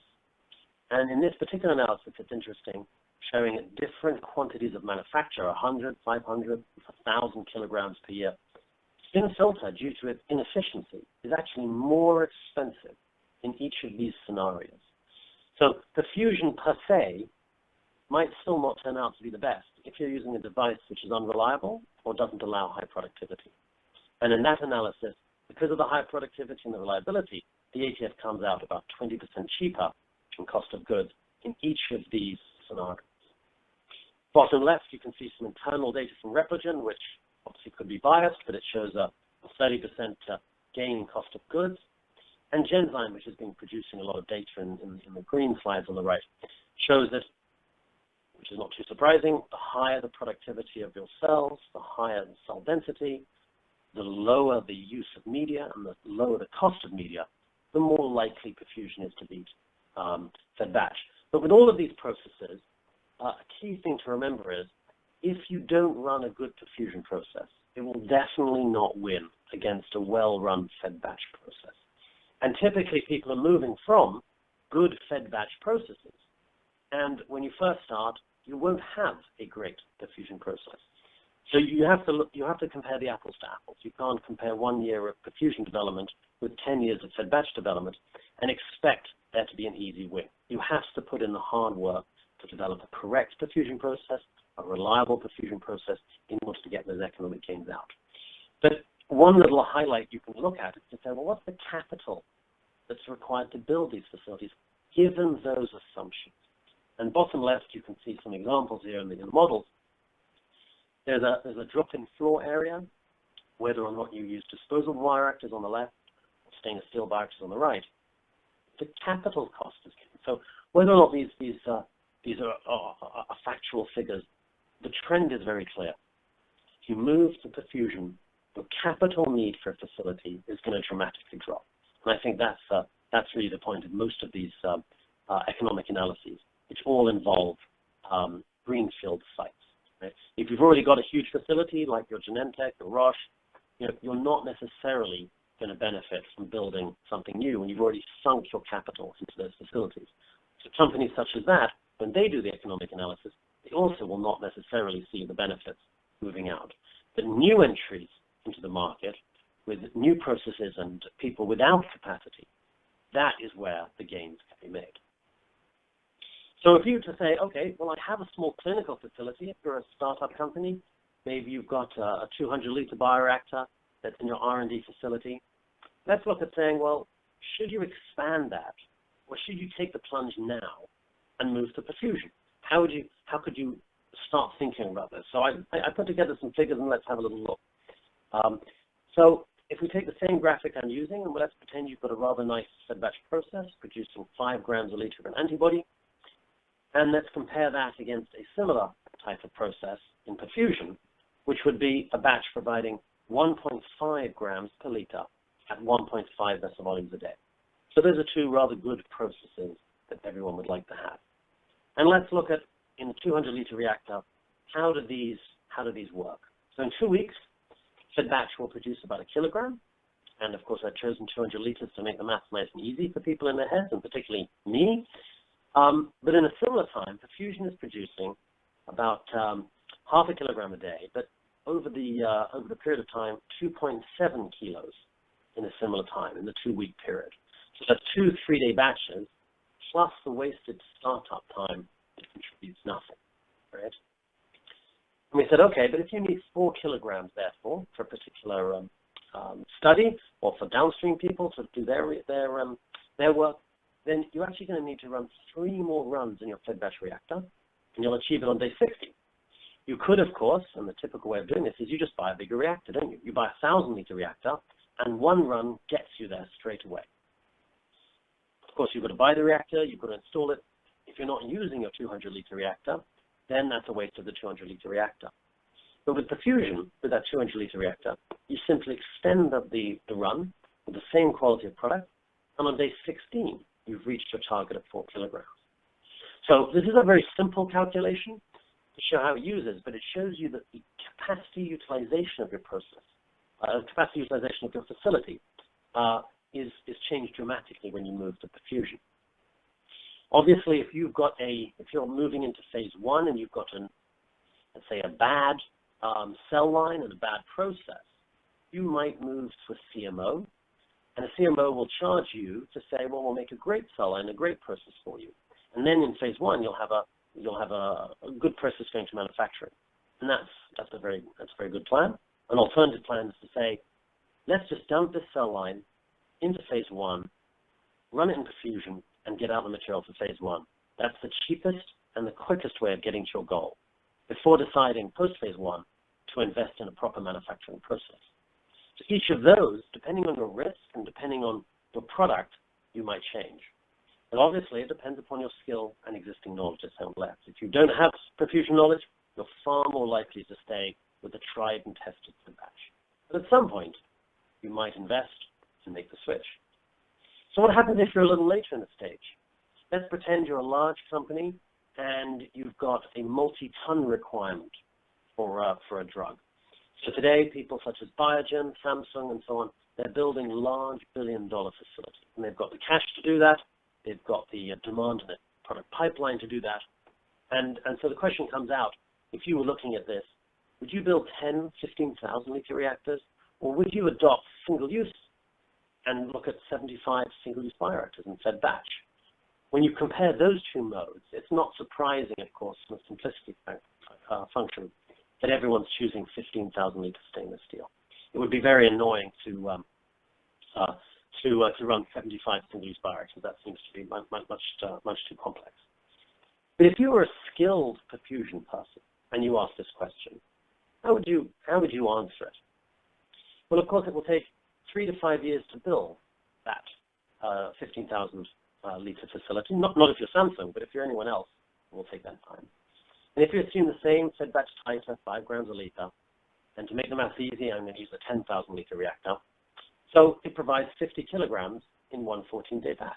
And in this particular analysis, it's interesting, showing different quantities of manufacture, 100, 500, 1,000 kilograms per year. Spin filter, due to its inefficiency, is actually more expensive in each of these scenarios. So perfusion per se might still not turn out to be the best if you're using a device which is unreliable or doesn't allow high productivity. And in that analysis, because of the high productivity and the reliability, the ATF comes out about 20% cheaper in cost of goods in each of these scenarios. Bottom left, you can see some internal data from Repligen, which obviously could be biased, but it shows a 30% gain in cost of goods. And Genzyme, which has been producing a lot of data in the green slides on the right, shows that, which is not too surprising, the higher the productivity of your cells, the higher the cell density, the lower the use of media and the lower the cost of media, the more likely perfusion is to be fed batch. But with all of these processes, a key thing to remember is if you don't run a good perfusion process, it will definitely not win against a well-run fed batch process. And typically people are moving from good fed batch processes. And when you first start, you won't have a great perfusion process. So you have to compare the apples to apples. You can't compare 1 year of perfusion development with 10 years of fed batch development and expect there to be an easy win. You have to put in the hard work to develop a correct perfusion process, a reliable perfusion process in order to get those economic gains out. But one little highlight you can look at is to say, well, what's the capital that's required to build these facilities given those assumptions? And bottom left, you can see some examples here in the models. There's a drop-in floor area, whether or not you use disposable bioreactors on the left or stainless steel bioreactors on the right. The capital cost is given. So whether or not these are factual figures, the trend is very clear. If you move to perfusion, the capital need for a facility is going to dramatically drop. And I think that's really the point of most of these economic analyses, which all involve greenfield sites. Right? If you've already got a huge facility like your Genentech or Roche, you're not necessarily going to benefit from building something new when you've already sunk your capital into those facilities. So companies such as that, when they do the economic analysis, they also will not necessarily see the benefits moving out. The new entries into the market with new processes and people without capacity, that is where the gains can be made. So if you were to say, okay, well, I have a small clinical facility. If you're a startup company, maybe you've got a 200-liter bioreactor that's in your R&D facility. Let's look at saying, well, should you expand that, or should you take the plunge now and move to perfusion? How could you start thinking about this? So I put together some figures, and let's have a little look. So if we take the same graphic I'm using, and let's pretend you've got a rather nice fed batch process producing 5 grams a liter of an antibody, and let's compare that against a similar type of process in perfusion, which would be a batch providing 1.5 grams per liter at 1.5 vessel volumes a day. So those are two rather good processes that everyone would like to have. And let's look at, in a 200-liter reactor, how do these work? So in 2 weeks, fed batch will produce about 1 kilogram. And of course, I've chosen 200 liters to make the math nice and easy for people in their heads, and particularly me. But in a similar time, perfusion is producing about half a kilogram a day, but over the period of time, 2.7 kilos in a similar time, in the 2-week period. So that's 2 3-day batches, plus the wasted startup time that contributes nothing, right? And we said, okay, but if you need 4 kilograms, therefore, for a particular study, or for downstream people to do their work, then you're actually going to need to run 3 more runs in your fed batch reactor, and you'll achieve it on day 60. You could, of course, and the typical way of doing this is you just buy a bigger reactor, don't you? You buy a 1,000-liter reactor, and 1 run gets you there straight away. Of course, you've got to buy the reactor, you've got to install it. If you're not using your 200-liter reactor, then that's a waste of the 200-liter reactor. But with perfusion, with that 200-liter reactor, you simply extend the run with the same quality of product, and on day 16, you've reached your target of 4 kilograms. So this is a very simple calculation to show how it uses, but it shows you that the capacity utilization of your process, capacity utilization of your facility is changed dramatically when you move to perfusion. Obviously, if you're moving into phase 1 and you've got let's say a bad cell line and a bad process, you might move to a CMO, and a CMO will charge you to say, well, we'll make a great cell line, a great process for you. And then in phase 1, you'll have a good process going to manufacturing. And that's a very good plan. An alternative plan is to say, let's just dump this cell line into phase 1, run it in perfusion, and get out the material for phase 1. That's the cheapest and the quickest way of getting to your goal, before deciding post-phase 1 to invest in a proper manufacturing process. So each of those, depending on your risk and depending on your product, you might change. And obviously, it depends upon your skill and existing knowledge at Sound Labs. If you don't have perfusion knowledge, you're far more likely to stay with the tried and tested fed batch. But at some point, you might invest and make the switch. So what happens if you're a little later in the stage? Let's pretend you're a large company and you've got a multi-ton requirement for a drug. So today, people such as Biogen, Samsung, and so on, they're building large billion-dollar facilities. And they've got the cash to do that. They've got the demand and the product pipeline to do that. And so the question comes out, if you were looking at this, would you build 10, 15,000-liter reactors, or would you adopt single-use and look at 75 single-use bioreactors and fed batch? When you compare those two modes, it's not surprising, of course, from a simplicity function, that everyone's choosing 15,000-liter stainless steel. It would be very annoying to run 75 single-use bioreactors. That seems to be much too complex. But if you were a skilled perfusion person and you asked this question, how would you answer it? Well, of course, it will take 3 to 5 years to build that 15,000-liter facility. Not if you're Samsung, but if you're anyone else, it will take that time. And if you assume the same fed batch titer, 5 grams a liter, And to make the math easy, I'm going to use a 10,000 liter reactor. So it provides 50 kilograms in one 14-day batch.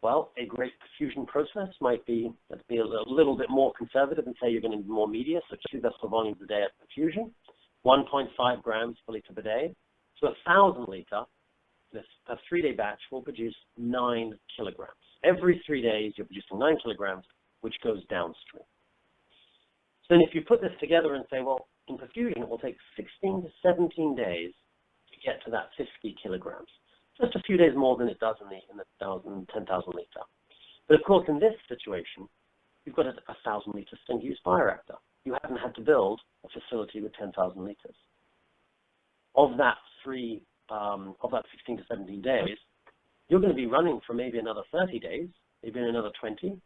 Well, a great perfusion process might be, let's be a little bit more conservative and say you're going to need more media, so 2 vessel volumes a day at perfusion, 1.5 grams per liter per day. So 1,000 liter, a 3-day batch will produce 9 kilograms. Every 3 days, you're producing 9 kilograms, which goes downstream. So then if you put this together and say, well, in perfusion, it will take 16 to 17 days to get to that 50 kilograms. Just a few days more than it does in the 10,000 liter. But of course, in this situation, you've got a 1,000 liter single-use bioreactor. You haven't had to build a facility with 10,000 liters. Of that 16 to 17 days, you're going to be running for maybe another 30 days, maybe another 20,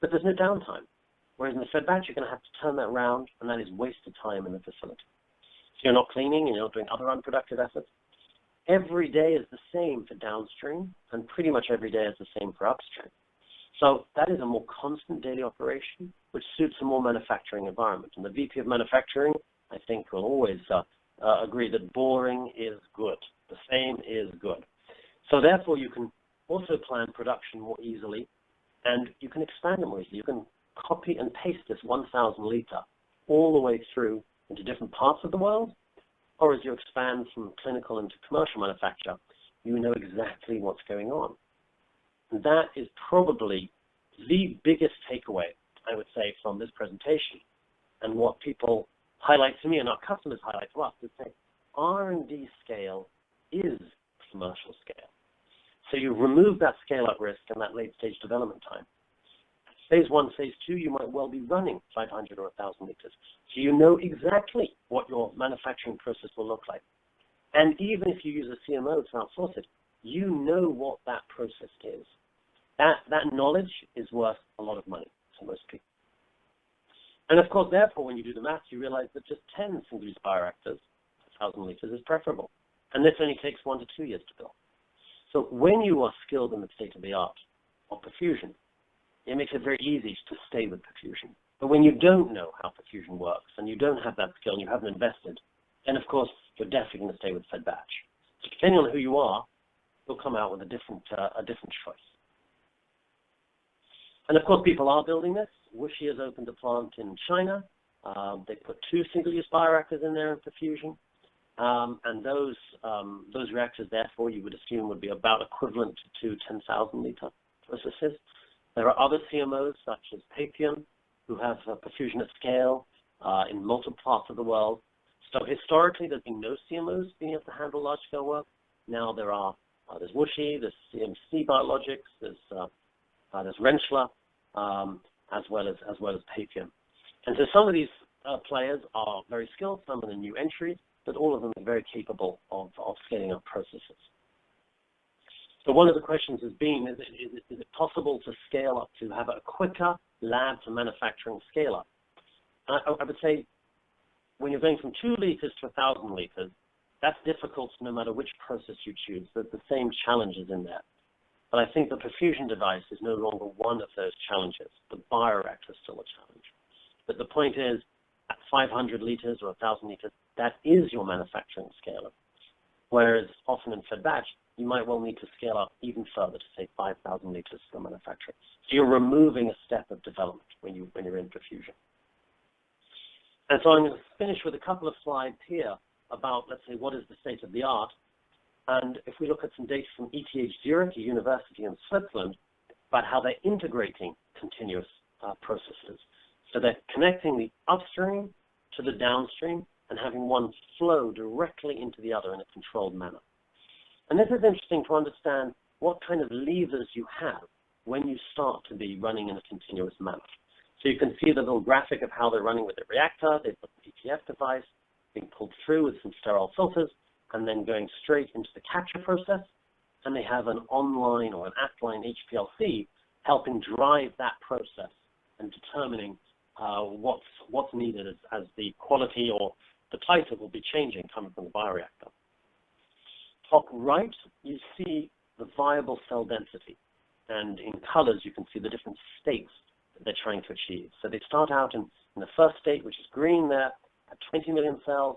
but there's no downtime. Whereas in the fed batch, you're going to have to turn that around, and that is wasted time in the facility. So you're not cleaning, and you're not doing other unproductive efforts. Every day is the same for downstream, and pretty much every day is the same for upstream. So that is a more constant daily operation, which suits a more manufacturing environment. And the VP of manufacturing, I think, will always agree that boring is good. The same is good. So therefore, you can also plan production more easily, and you can expand it more easily. You can copy and paste this 1,000 liter all the way through into different parts of the world, or as you expand from clinical into commercial manufacture, you know exactly what's going on. And that is probably the biggest takeaway, I would say, from this presentation, and what people highlight to me and our customers highlight to us is that R&D scale is commercial scale. So you remove that scale-up risk and that late-stage development time. Phase 1, Phase 2, you might well be running 500 or 1,000 liters. So you know exactly what your manufacturing process will look like. And even if you use a CMO to outsource it, you know what that process is. That knowledge is worth a lot of money to most people. And of course, therefore, when you do the math, you realize that just 10 single-use bioreactors, 1,000 liters, is preferable. And this only takes 1 to 2 years to build. So when you are skilled in the state-of-the-art of perfusion, it makes it very easy to stay with perfusion. But when you don't know how perfusion works and you don't have that skill and you haven't invested, then of course you're definitely going to stay with fed batch. So depending on who you are, you'll come out with a different choice. And of course people are building this. Wuxi has opened a plant in China. They put 2 single-use bioreactors in there in perfusion. And those reactors, therefore, you would assume would be about equivalent to 10,000 liter processes. There are other CMOs, such as Perfusion, who have perfusion at scale in multiple parts of the world. So historically, there's been no CMOs being able to handle large-scale work. Now there's Wuxi, there's CMC Biologics, there's Rentschler, as well as Perfusion. And so some of these players are very skilled, some of the new entries, but all of them are very capable of scaling up processes. So one of the questions has been, is it possible to scale up to have a quicker lab to manufacturing scale up? I would say when you're going from 2 liters to 1,000 liters, that's difficult no matter which process you choose. There's the same challenges in there. But I think the perfusion device is no longer one of those challenges. The bioreactor is still a challenge. But the point is, at 500 liters or 1,000 liters, that is your manufacturing scale up. Whereas often in fed batch, you might well need to scale up even further to say 5,000 liters for manufacturing. So you're removing a step of development when you're in perfusion. And so I'm going to finish with a couple of slides here about, let's say, what is the state of the art. And if we look at some data from ETH Zurich, a university in Switzerland, about how they're integrating continuous processes. So they're connecting the upstream to the downstream and having one flow directly into the other in a controlled manner. And this is interesting to understand what kind of levers you have when you start to be running in a continuous manner. So you can see the little graphic of how they're running with the reactor. They've got the PTF device being pulled through with some sterile filters and then going straight into the capture process. And they have an online or an at-line HPLC helping drive that process and determining what's needed as the quality or the titer will be changing coming from the bioreactor. Top right, you see the viable cell density. And in colors, you can see the different states that they're trying to achieve. So they start out in the first state, which is green there, at 20 million cells.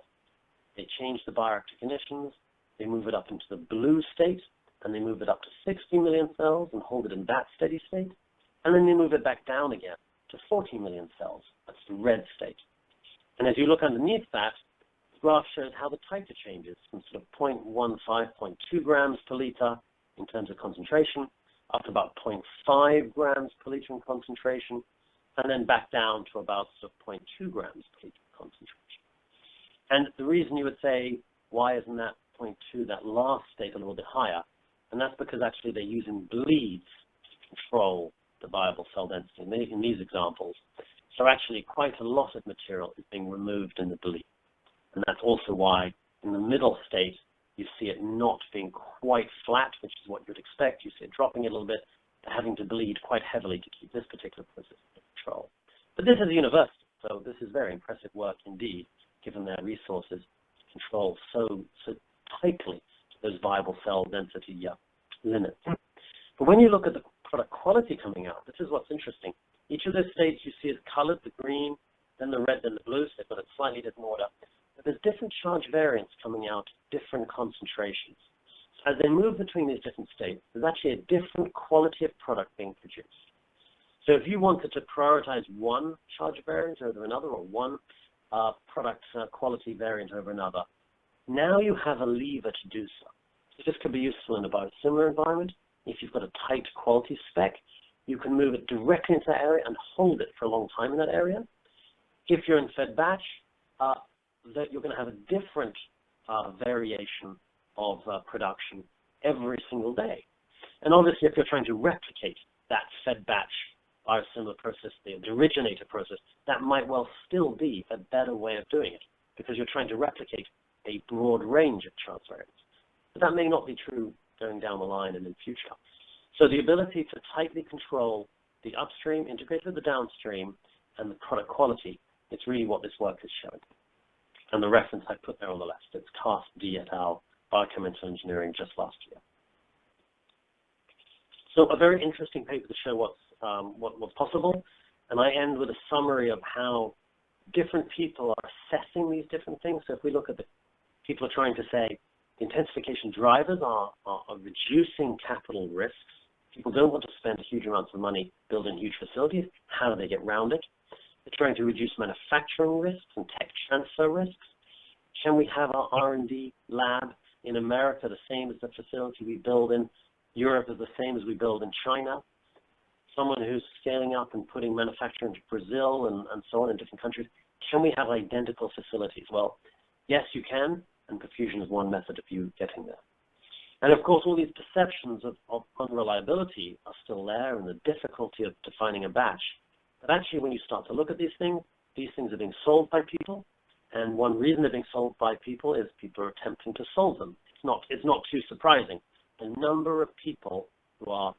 they change the bioactive conditions, they move it up into the blue state, and they move it up to 60 million cells and hold it in that steady state, and then they move it back down again to 40 million cells. That's the red state. And as you look underneath that, the graph shows how the titer changes from sort of 0.15, 0.2 grams per liter in terms of concentration, up to about 0.5 grams per liter in concentration, and then back down to about sort of 0.2 grams per liter concentration. And the reason you would say, why isn't that 0.2, that last state, a little bit higher? And that's because actually they're using bleeds to control the viable cell density in these examples. So actually quite a lot of material is being removed in the bleed. And that's also why in the middle state, you see it not being quite flat, which is what you'd expect. You see it dropping a little bit, having to bleed quite heavily to keep this particular process under control. But this is a university, so this is very impressive work indeed, given their resources to control so tightly those viable cell density limits. But when you look at the product quality coming out, this is what's interesting. Each of those states you see is colored, the green, then the red, then the blue, so they've got a slightly different order. But there's different charge variants coming out, different concentrations. As they move between these different states, there's actually a different quality of product being produced. So if you wanted to prioritize one charge variant over another, or one product quality variant over another, now you have a lever to do so. So this could be useful in a biosimilar environment. If you've got a tight quality spec, you can move it directly into that area and hold it for a long time in that area. If you're in fed batch, that you're going to have a different variation of production every single day. And obviously, if you're trying to replicate that fed batch biosimilar process, the originator process, that might well still be a better way of doing it, because you're trying to replicate a broad range of charge variants. But that may not be true going down the line and in future. So the ability to tightly control the upstream, integrate with the downstream, and the product quality, it's really what this work is showing. And the reference I put there on the left, it's Cast D et al., Biochemical Engineering, just last year. So a very interesting paper to show what's possible. And I end with a summary of how different people are assessing these different things. So if we look at the people are trying to say the intensification drivers are reducing capital risks. People don't want to spend huge amounts of money building huge facilities. How do they get around it? They're trying to reduce manufacturing risks and tech transfer risks. Can we have our R&D lab in America the same as the facility we build in Europe is the same as we build in China? Someone who's scaling up and putting manufacturing to Brazil and so on in different countries, can we have identical facilities? Well, yes, you can, and perfusion is one method of you getting there. And of course, all these perceptions of unreliability are still there, and the difficulty of defining a batch. But actually, when you start to look at these things are being solved by people. And one reason they're being solved by people is people are attempting to solve them. It's not too surprising. The number of people who are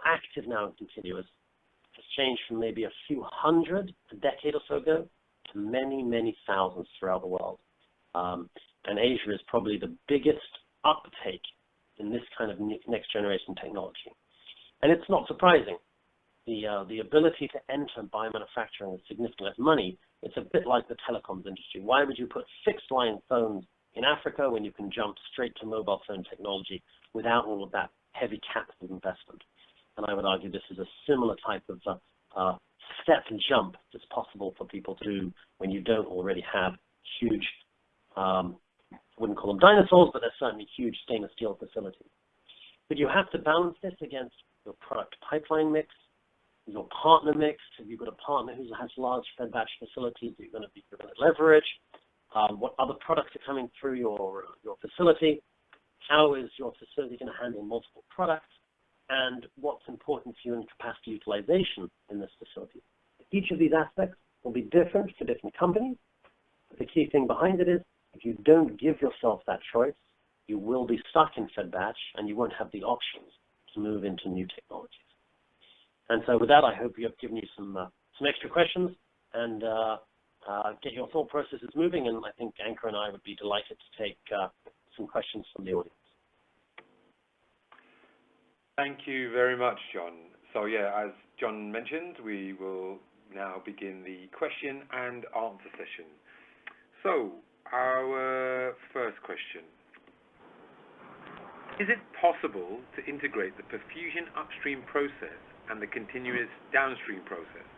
active now in continuous has changed from maybe a few hundred a decade or so ago to many, many thousands throughout the world. And Asia is probably the biggest uptake in this kind of next generation technology. And it's not surprising. The ability to enter biomanufacturing with significantly less money, it's a bit like the telecoms industry. Why would you put fixed line phones in Africa when you can jump straight to mobile phone technology without all of that heavy capital investment? And I would argue this is a similar type of step and jump that's possible for people to do when you don't already have huge, I wouldn't call them dinosaurs, but they're certainly huge stainless steel facilities. But you have to balance this against your product pipeline mix, your partner mix. If you've got a partner who has large fed batch facilities, you're going to leverage. What other products are coming through your facility? How is your facility going to handle multiple products? And what's important to you in capacity utilization in this facility? Each of these aspects will be different for different companies. But the key thing behind it is, if you don't give yourself that choice, you will be stuck in fed batch and you won't have the options to move into new technologies. And so with that, I hope you have given you some extra questions and get your thought processes moving. And I think Ankur and I would be delighted to take some questions from the audience. Thank you very much, John. So yeah, as John mentioned, we will now begin the question and answer session. So our first question. Is it possible to integrate the perfusion upstream process and the continuous downstream process?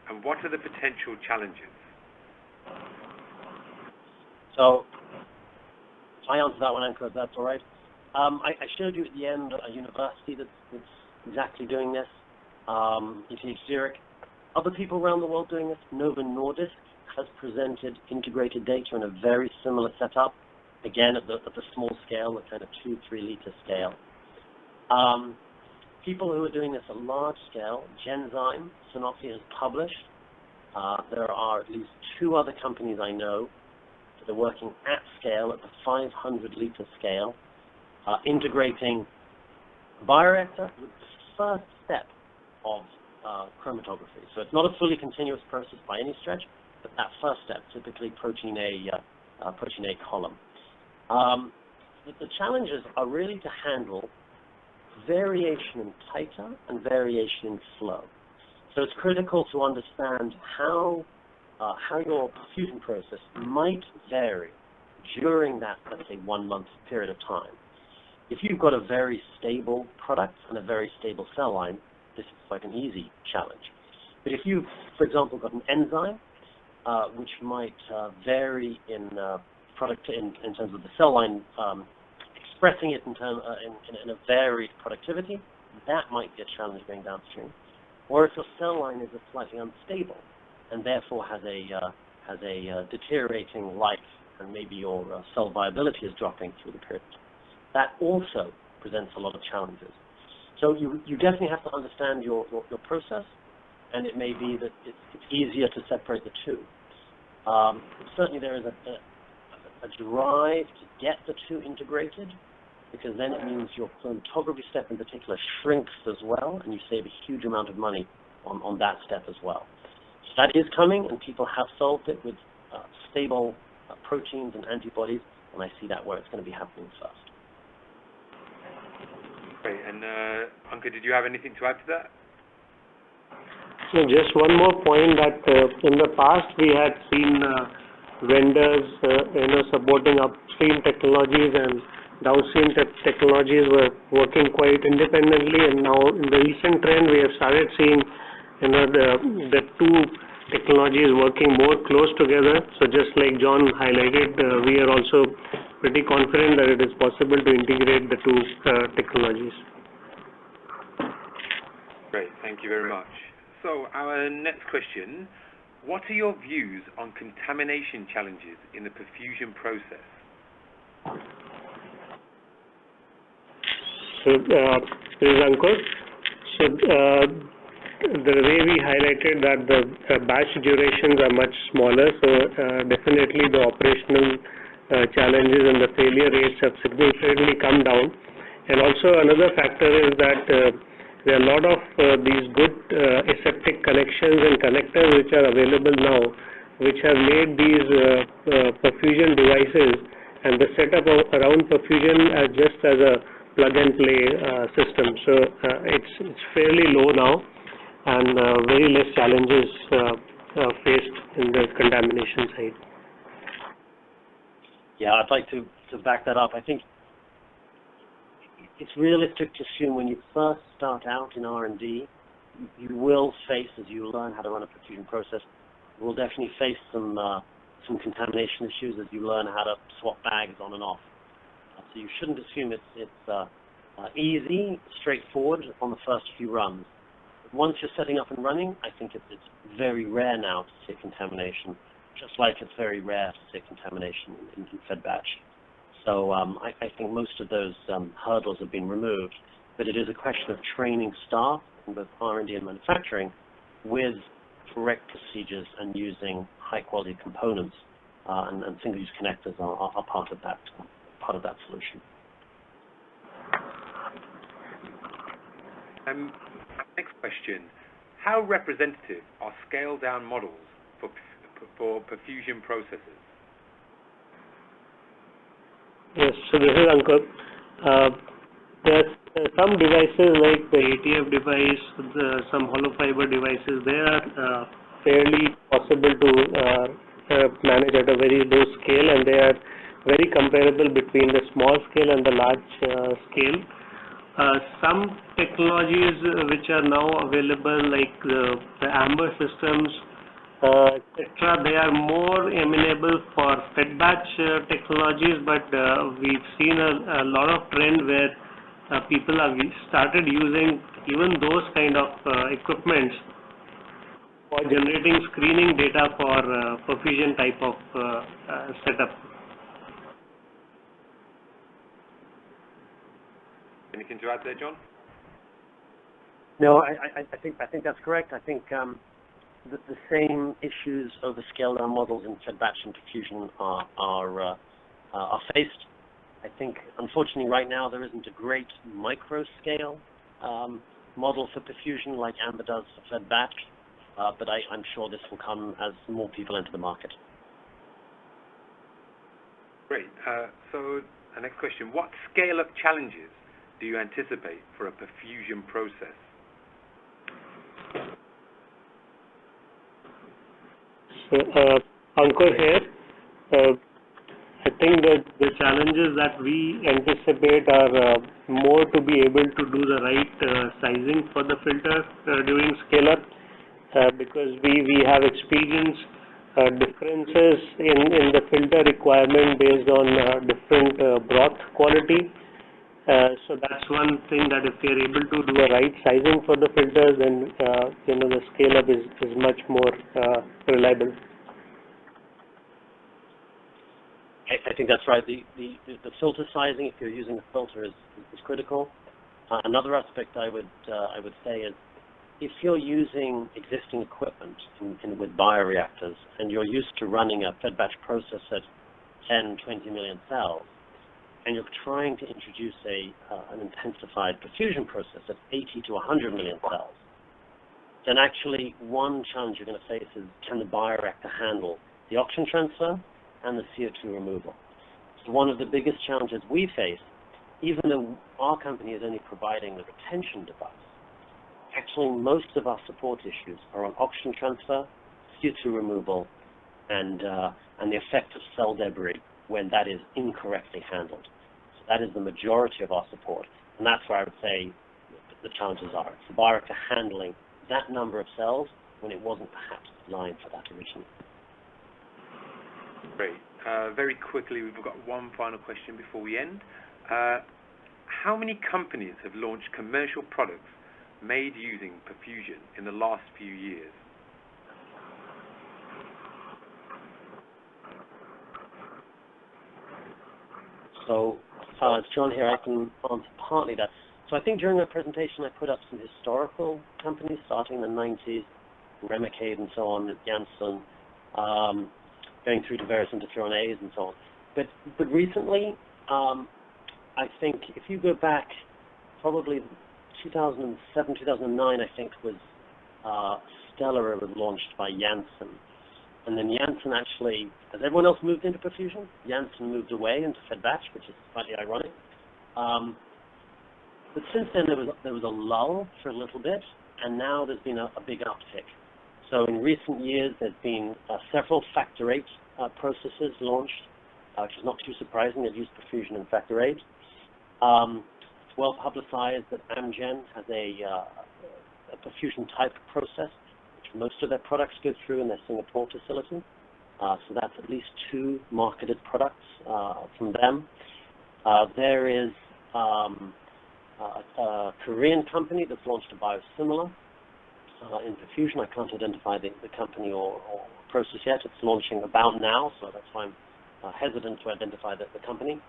And what are the potential challenges? So, I answer that one, Ankur, if that's all right. I showed you at the end a university that's exactly doing this. UT Zurich. Other people around the world doing this. Novo Nordisk has presented integrated data in a very similar setup. Again, at the small scale, the kind of 2-3 liter scale. People who are doing this at large scale, Genzyme, Sanofi has published. There are at least 2 other companies I know that are working at scale, at the 500 liter scale, integrating a bioreactor with the first step of chromatography. So it's not a fully continuous process by any stretch, but that first step, typically protein A column. The challenges are really to handle variation in titer and variation in flow. So it's critical to understand how your perfusion process might vary during that, let's say, 1 month period of time. If you've got a very stable product and a very stable cell line, this is like an easy challenge. But if you've, for example, got an enzyme, which might vary in product in terms of the cell line, expressing it in a varied productivity, that might be a challenge going downstream. Or if your cell line is slightly unstable and therefore has a deteriorating life, and maybe your cell viability is dropping through the period, that also presents a lot of challenges. So you definitely have to understand your process, and it may be that it's easier to separate the two. Certainly there is a drive to get the two integrated, because then it means your chromatography step in particular shrinks as well, and you save a huge amount of money on that step as well. So that is coming, and people have solved it with stable proteins and antibodies, and I see that where it's going to be happening first. Great. And Ankur, did you have anything to add to that? So just one more point that in the past we had seen vendors supporting upstream technologies, and downstream technologies were working quite independently, and now in the recent trend we have started seeing the two technologies working more close together. So just like John highlighted, we are also pretty confident that it is possible to integrate the two technologies. Great, thank you very much. So our next question, what are your views on contamination challenges in the perfusion process? So this is Ankur. So the way we highlighted that the batch durations are much smaller, so definitely the operational challenges and the failure rates have significantly come down. And also another factor is that there are a lot of these good aseptic connections and connectors which are available now, which have made these perfusion devices and the setup around perfusion as just as a plug-and-play system. So it's fairly low now, and very less challenges faced in the contamination side. Yeah, I'd like to back that up. I think it's realistic to assume when you first start out in R&D, you will face, as you learn how to run a perfusion process, you will definitely face some contamination issues as you learn how to swap bags on and off. So you shouldn't assume it's easy, straightforward on the first few runs. But once you're setting up and running, I think it's very rare now to see contamination, just like it's very rare to see contamination in fed batch. So I think most of those hurdles have been removed, but it is a question of training staff in both R&D and manufacturing with correct procedures and using high-quality components, and single-use connectors are part of that solution. Next question: how representative are scale-down models for perfusion processes? Yes, so this is Ankur. There are some devices like the ATF device, some hollow fiber devices. They are fairly possible to managed at a very low scale, and they are very comparable between the small scale and the large scale. Some technologies which are now available, like the amber systems, etc., they are more amenable for fed batch technologies, but we've seen a lot of trend where people have started using even those kind of equipments for generating screening data for perfusion type of setup. Anything to add there, John? No, I think that's correct. I think the same issues over scale down models in fed batch and perfusion are faced. I think, unfortunately, right now there isn't a great micro scale model for perfusion like Amber does for fed batch, but I'm sure this will come as more people enter the market. Great. So, the next question: what scale-up challenges do you anticipate for a perfusion process? So, Ankur here. I think that the challenges that we anticipate are more to be able to do the right sizing for the filter during scale-up, because we have experienced differences in the filter requirement based on different broth quality. So that's one thing, that if we are able to do a right sizing for the filters, then the scale-up is much more reliable. I think that's right. The filter sizing, if you're using a filter, is critical. Another aspect I would say is, if you're using existing equipment with bioreactors and you're used to running a fed batch process at 10, 20 million cells, and you're trying to introduce an intensified perfusion process at 80 to 100 million cells, then actually one challenge you're going to face is, can the bioreactor handle the oxygen transfer and the CO2 removal? So one of the biggest challenges we face, even though our company is only providing the retention device, actually most of our support issues are on oxygen transfer, CO2 removal, and the effect of cell debris when that is incorrectly handled. So that is the majority of our support, and that's where I would say the challenges are. It's the bioreactor handling that number of cells when it wasn't perhaps designed for that originally. Great. Very quickly, we've got one final question before we end. How many companies have launched commercial products made using perfusion in the last few years? So, it's John here. I can answer partly that. So I think during my presentation I put up some historical companies starting in the 90s, Remicade and so on, Janssen, going through to various interferon A's and so on. But recently, I think if you go back, probably 2007, 2009, I think was Stellar was launched by Janssen. And then Janssen actually, as everyone else moved into perfusion, Janssen moved away into fed batch, which is slightly ironic. But since then there was a lull for a little bit, and now there's been a big uptick. So in recent years there's been several factor VIII processes launched, which is not too surprising. They've used perfusion in factor VIII. It's well publicized that Amgen has a perfusion type process, which most of their products go through in their Singapore facility. So that's at least 2 marketed products from them. There is a Korean company that's launched a biosimilar in perfusion. I can't identify the company or process yet. It's launching about now, so that's why I'm hesitant to identify the company.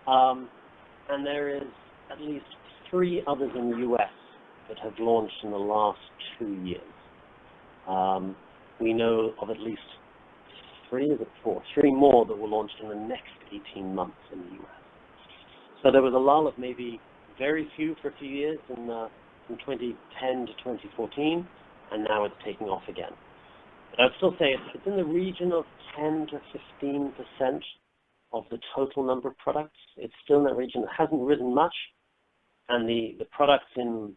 And there is at least 3 others in the US that have launched in the last 2 years. We know of at least 3 more that were launched in the next 18 months in the US. So there was a lull of maybe very few for a few years from 2010 to 2014, and now it's taking off again. But I'd still say it's in the region of 10 to 15% of the total number of products. It's still in that region. It hasn't risen much, and the products in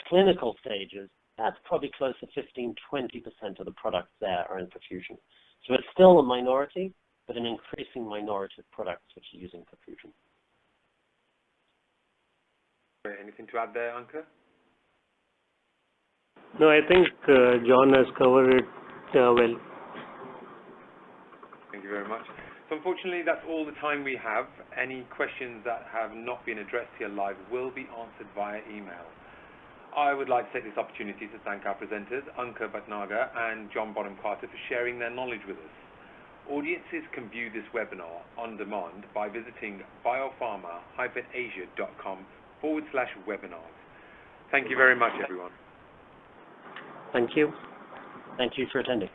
clinical stages, that's probably close to 15-20% of the products there are in perfusion. So it's still a minority, but an increasing minority of products which are using perfusion. Anything to add there, Ankur? No, I think John has covered it well. Thank you very much. So unfortunately, that's all the time we have. Any questions that have not been addressed here live will be answered via email. I would like to take this opportunity to thank our presenters, Ankur Bhatnagar and John Bonham-Carter, for sharing their knowledge with us. Audiences can view this webinar on demand by visiting biopharma-asia.com/webinars. Thank you very much, everyone. Thank you. Thank you for attending.